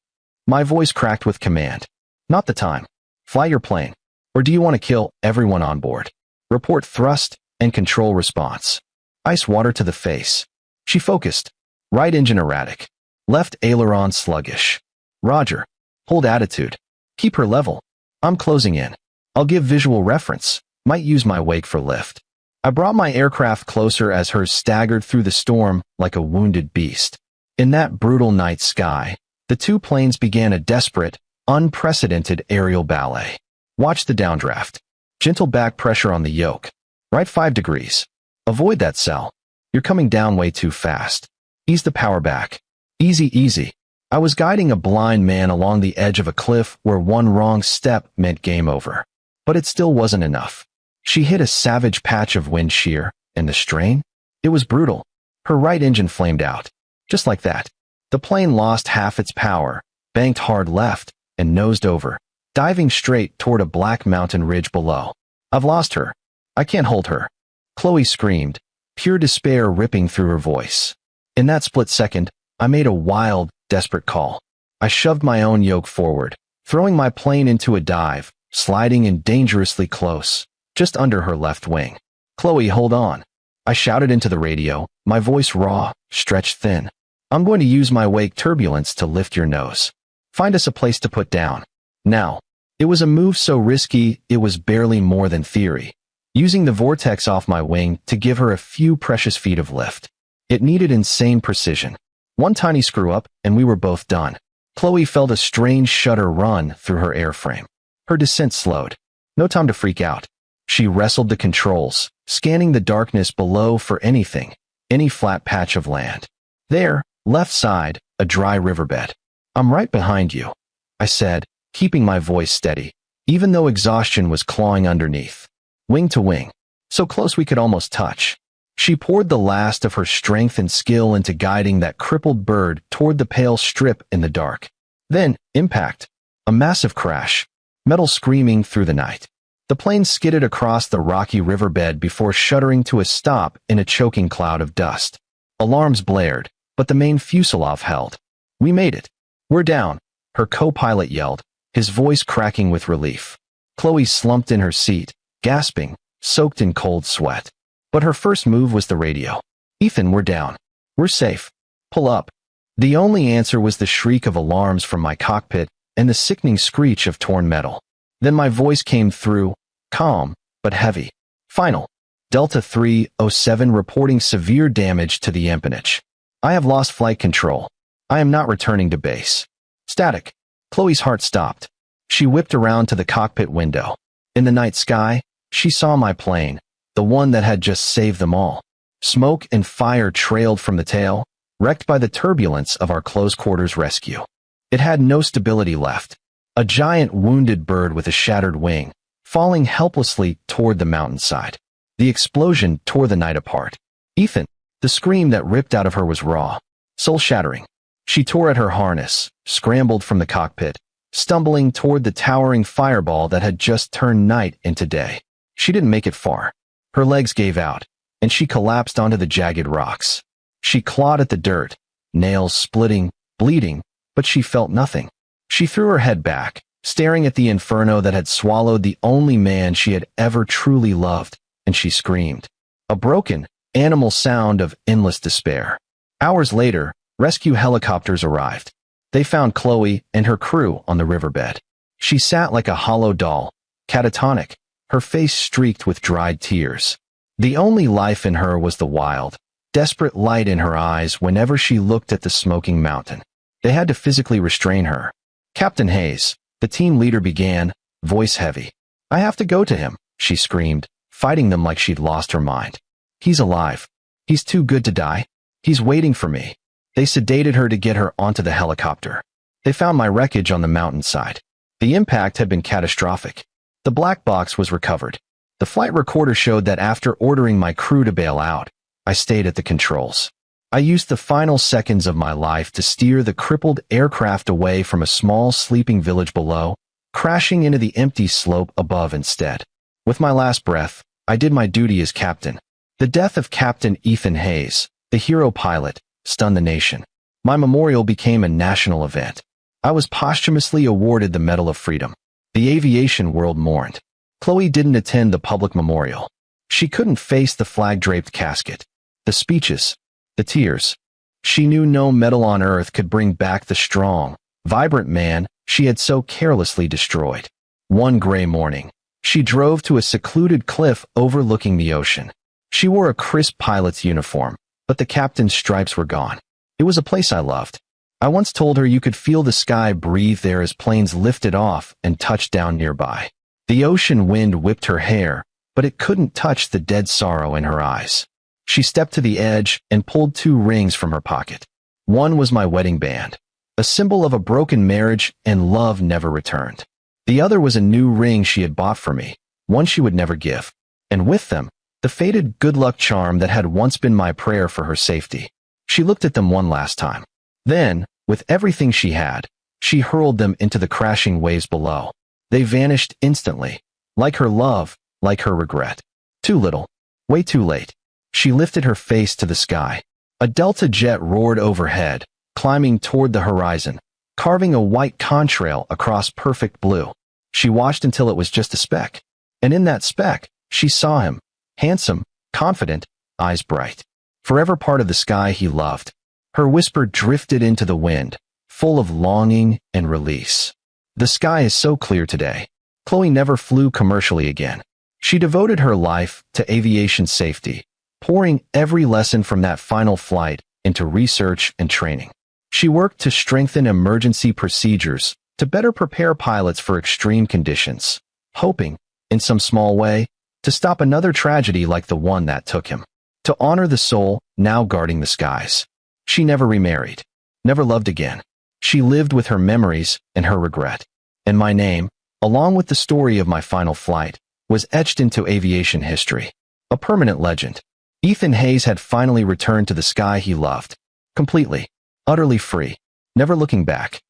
My voice cracked with command. Not the time. Fly your plane. Or do you want to kill everyone on board? Report thrust and control response. Ice water to the face. She focused. Right engine erratic. Left aileron sluggish. Roger. Hold attitude. Keep her level. I'm closing in. I'll give visual reference. Might use my wake for lift. I brought my aircraft closer as hers staggered through the storm like a wounded beast. In that brutal night sky, the two planes began a desperate, unprecedented aerial ballet. Watch the downdraft. Gentle back pressure on the yoke. Right 5 degrees. Avoid that cell. You're coming down way too fast. Ease the power back. Easy, easy. I was guiding a blind man along the edge of a cliff where one wrong step meant game over. But it still wasn't enough. She hit a savage patch of wind shear, and the strain? It was brutal. Her right engine flamed out. Just like that. The plane lost half its power, banked hard left, and nosed over, diving straight toward a black mountain ridge below. I've lost her. I can't hold her. Chloe screamed, pure despair ripping through her voice. In that split second, I made a wild, desperate call. I shoved my own yoke forward, throwing my plane into a dive, sliding in dangerously close, just under her left wing. Chloe, hold on. I shouted into the radio, my voice raw, stretched thin. I'm going to use my wake turbulence to lift your nose. Find us a place to put down. Now. It was a move so risky, it was barely more than theory. Using the vortex off my wing to give her a few precious feet of lift. It needed insane precision. One tiny screw-up, and we were both done. Chloe felt a strange shudder run through her airframe. Her descent slowed. No time to freak out. She wrestled the controls, scanning the darkness below for anything, any flat patch of land. There, left side, a dry riverbed. I'm right behind you, I said, keeping my voice steady, even though exhaustion was clawing underneath. Wing to wing. So close we could almost touch. She poured the last of her strength and skill into guiding that crippled bird toward the pale strip in the dark. Then, impact. A massive crash. Metal screaming through the night. The plane skidded across the rocky riverbed before shuddering to a stop in a choking cloud of dust. Alarms blared, but the main fuselage held. We made it. We're down, her co-pilot yelled, his voice cracking with relief. Chloe slumped in her seat, gasping, soaked in cold sweat. But her first move was the radio. Ethan, we're down. We're safe. Pull up. The only answer was the shriek of alarms from my cockpit and the sickening screech of torn metal. Then my voice came through, calm, but heavy. Final. Delta 307 reporting severe damage to the empennage. I have lost flight control. I am not returning to base. Static. Chloe's heart stopped. She whipped around to the cockpit window. In the night sky, she saw my plane, the one that had just saved them all. Smoke and fire trailed from the tail, wrecked by the turbulence of our close-quarters rescue. It had no stability left. A giant wounded bird with a shattered wing, falling helplessly toward the mountainside. The explosion tore the night apart. Ethan, the scream that ripped out of her was raw, soul-shattering. She tore at her harness, scrambled from the cockpit, stumbling toward the towering fireball that had just turned night into day. She didn't make it far. Her legs gave out, and she collapsed onto the jagged rocks. She clawed at the dirt, nails splitting, bleeding, but she felt nothing. She threw her head back, staring at the inferno that had swallowed the only man she had ever truly loved, and she screamed. A broken, animal sound of endless despair. Hours later, rescue helicopters arrived. They found Chloe and her crew on the riverbed. She sat like a hollow doll, catatonic, her face streaked with dried tears. The only life in her was the wild, desperate light in her eyes whenever she looked at the smoking mountain. They had to physically restrain her. Captain Hayes, the team leader, began, voice heavy. I have to go to him, she screamed, fighting them like she'd lost her mind. He's alive. He's too good to die. He's waiting for me. They sedated her to get her onto the helicopter. They found my wreckage on the mountainside. The impact had been catastrophic. The black box was recovered. The flight recorder showed that after ordering my crew to bail out, I stayed at the controls. I used the final seconds of my life to steer the crippled aircraft away from a small sleeping village below, crashing into the empty slope above instead. With my last breath, I did my duty as captain. The death of Captain Ethan Hayes, the hero pilot, stunned the nation. My memorial became a national event. I was posthumously awarded the Medal of Freedom. The aviation world mourned. Chloe didn't attend the public memorial. She couldn't face the flag-draped casket, the speeches, the tears. She knew no medal on earth could bring back the strong, vibrant man she had so carelessly destroyed. One gray morning, she drove to a secluded cliff overlooking the ocean. She wore a crisp pilot's uniform, but the captain's stripes were gone. It was a place I loved. I once told her you could feel the sky breathe there as planes lifted off and touched down nearby. The ocean wind whipped her hair, but it couldn't touch the dead sorrow in her eyes. She stepped to the edge and pulled 2 rings from her pocket. One was my wedding band, a symbol of a broken marriage and love never returned. The other was a new ring she had bought for me, one she would never give. And with them, the faded good luck charm that had once been my prayer for her safety. She looked at them one last time. Then, with everything she had, she hurled them into the crashing waves below. They vanished instantly, like her love, like her regret. Too little, way too late. She lifted her face to the sky. A Delta jet roared overhead, climbing toward the horizon, carving a white contrail across perfect blue. She watched until it was just a speck. And in that speck, she saw him, handsome, confident, eyes bright. Forever part of the sky he loved. Her whisper drifted into the wind, full of longing and release. The sky is so clear today. Chloe never flew commercially again. She devoted her life to aviation safety, pouring every lesson from that final flight into research and training. She worked to strengthen emergency procedures to better prepare pilots for extreme conditions, hoping, in some small way, to stop another tragedy like the one that took him. To honor the soul now guarding the skies. She never remarried, never loved again. She lived with her memories and her regret. And my name, along with the story of my final flight, was etched into aviation history. A permanent legend. Ethan Hayes had finally returned to the sky he loved. Completely, utterly free, never looking back.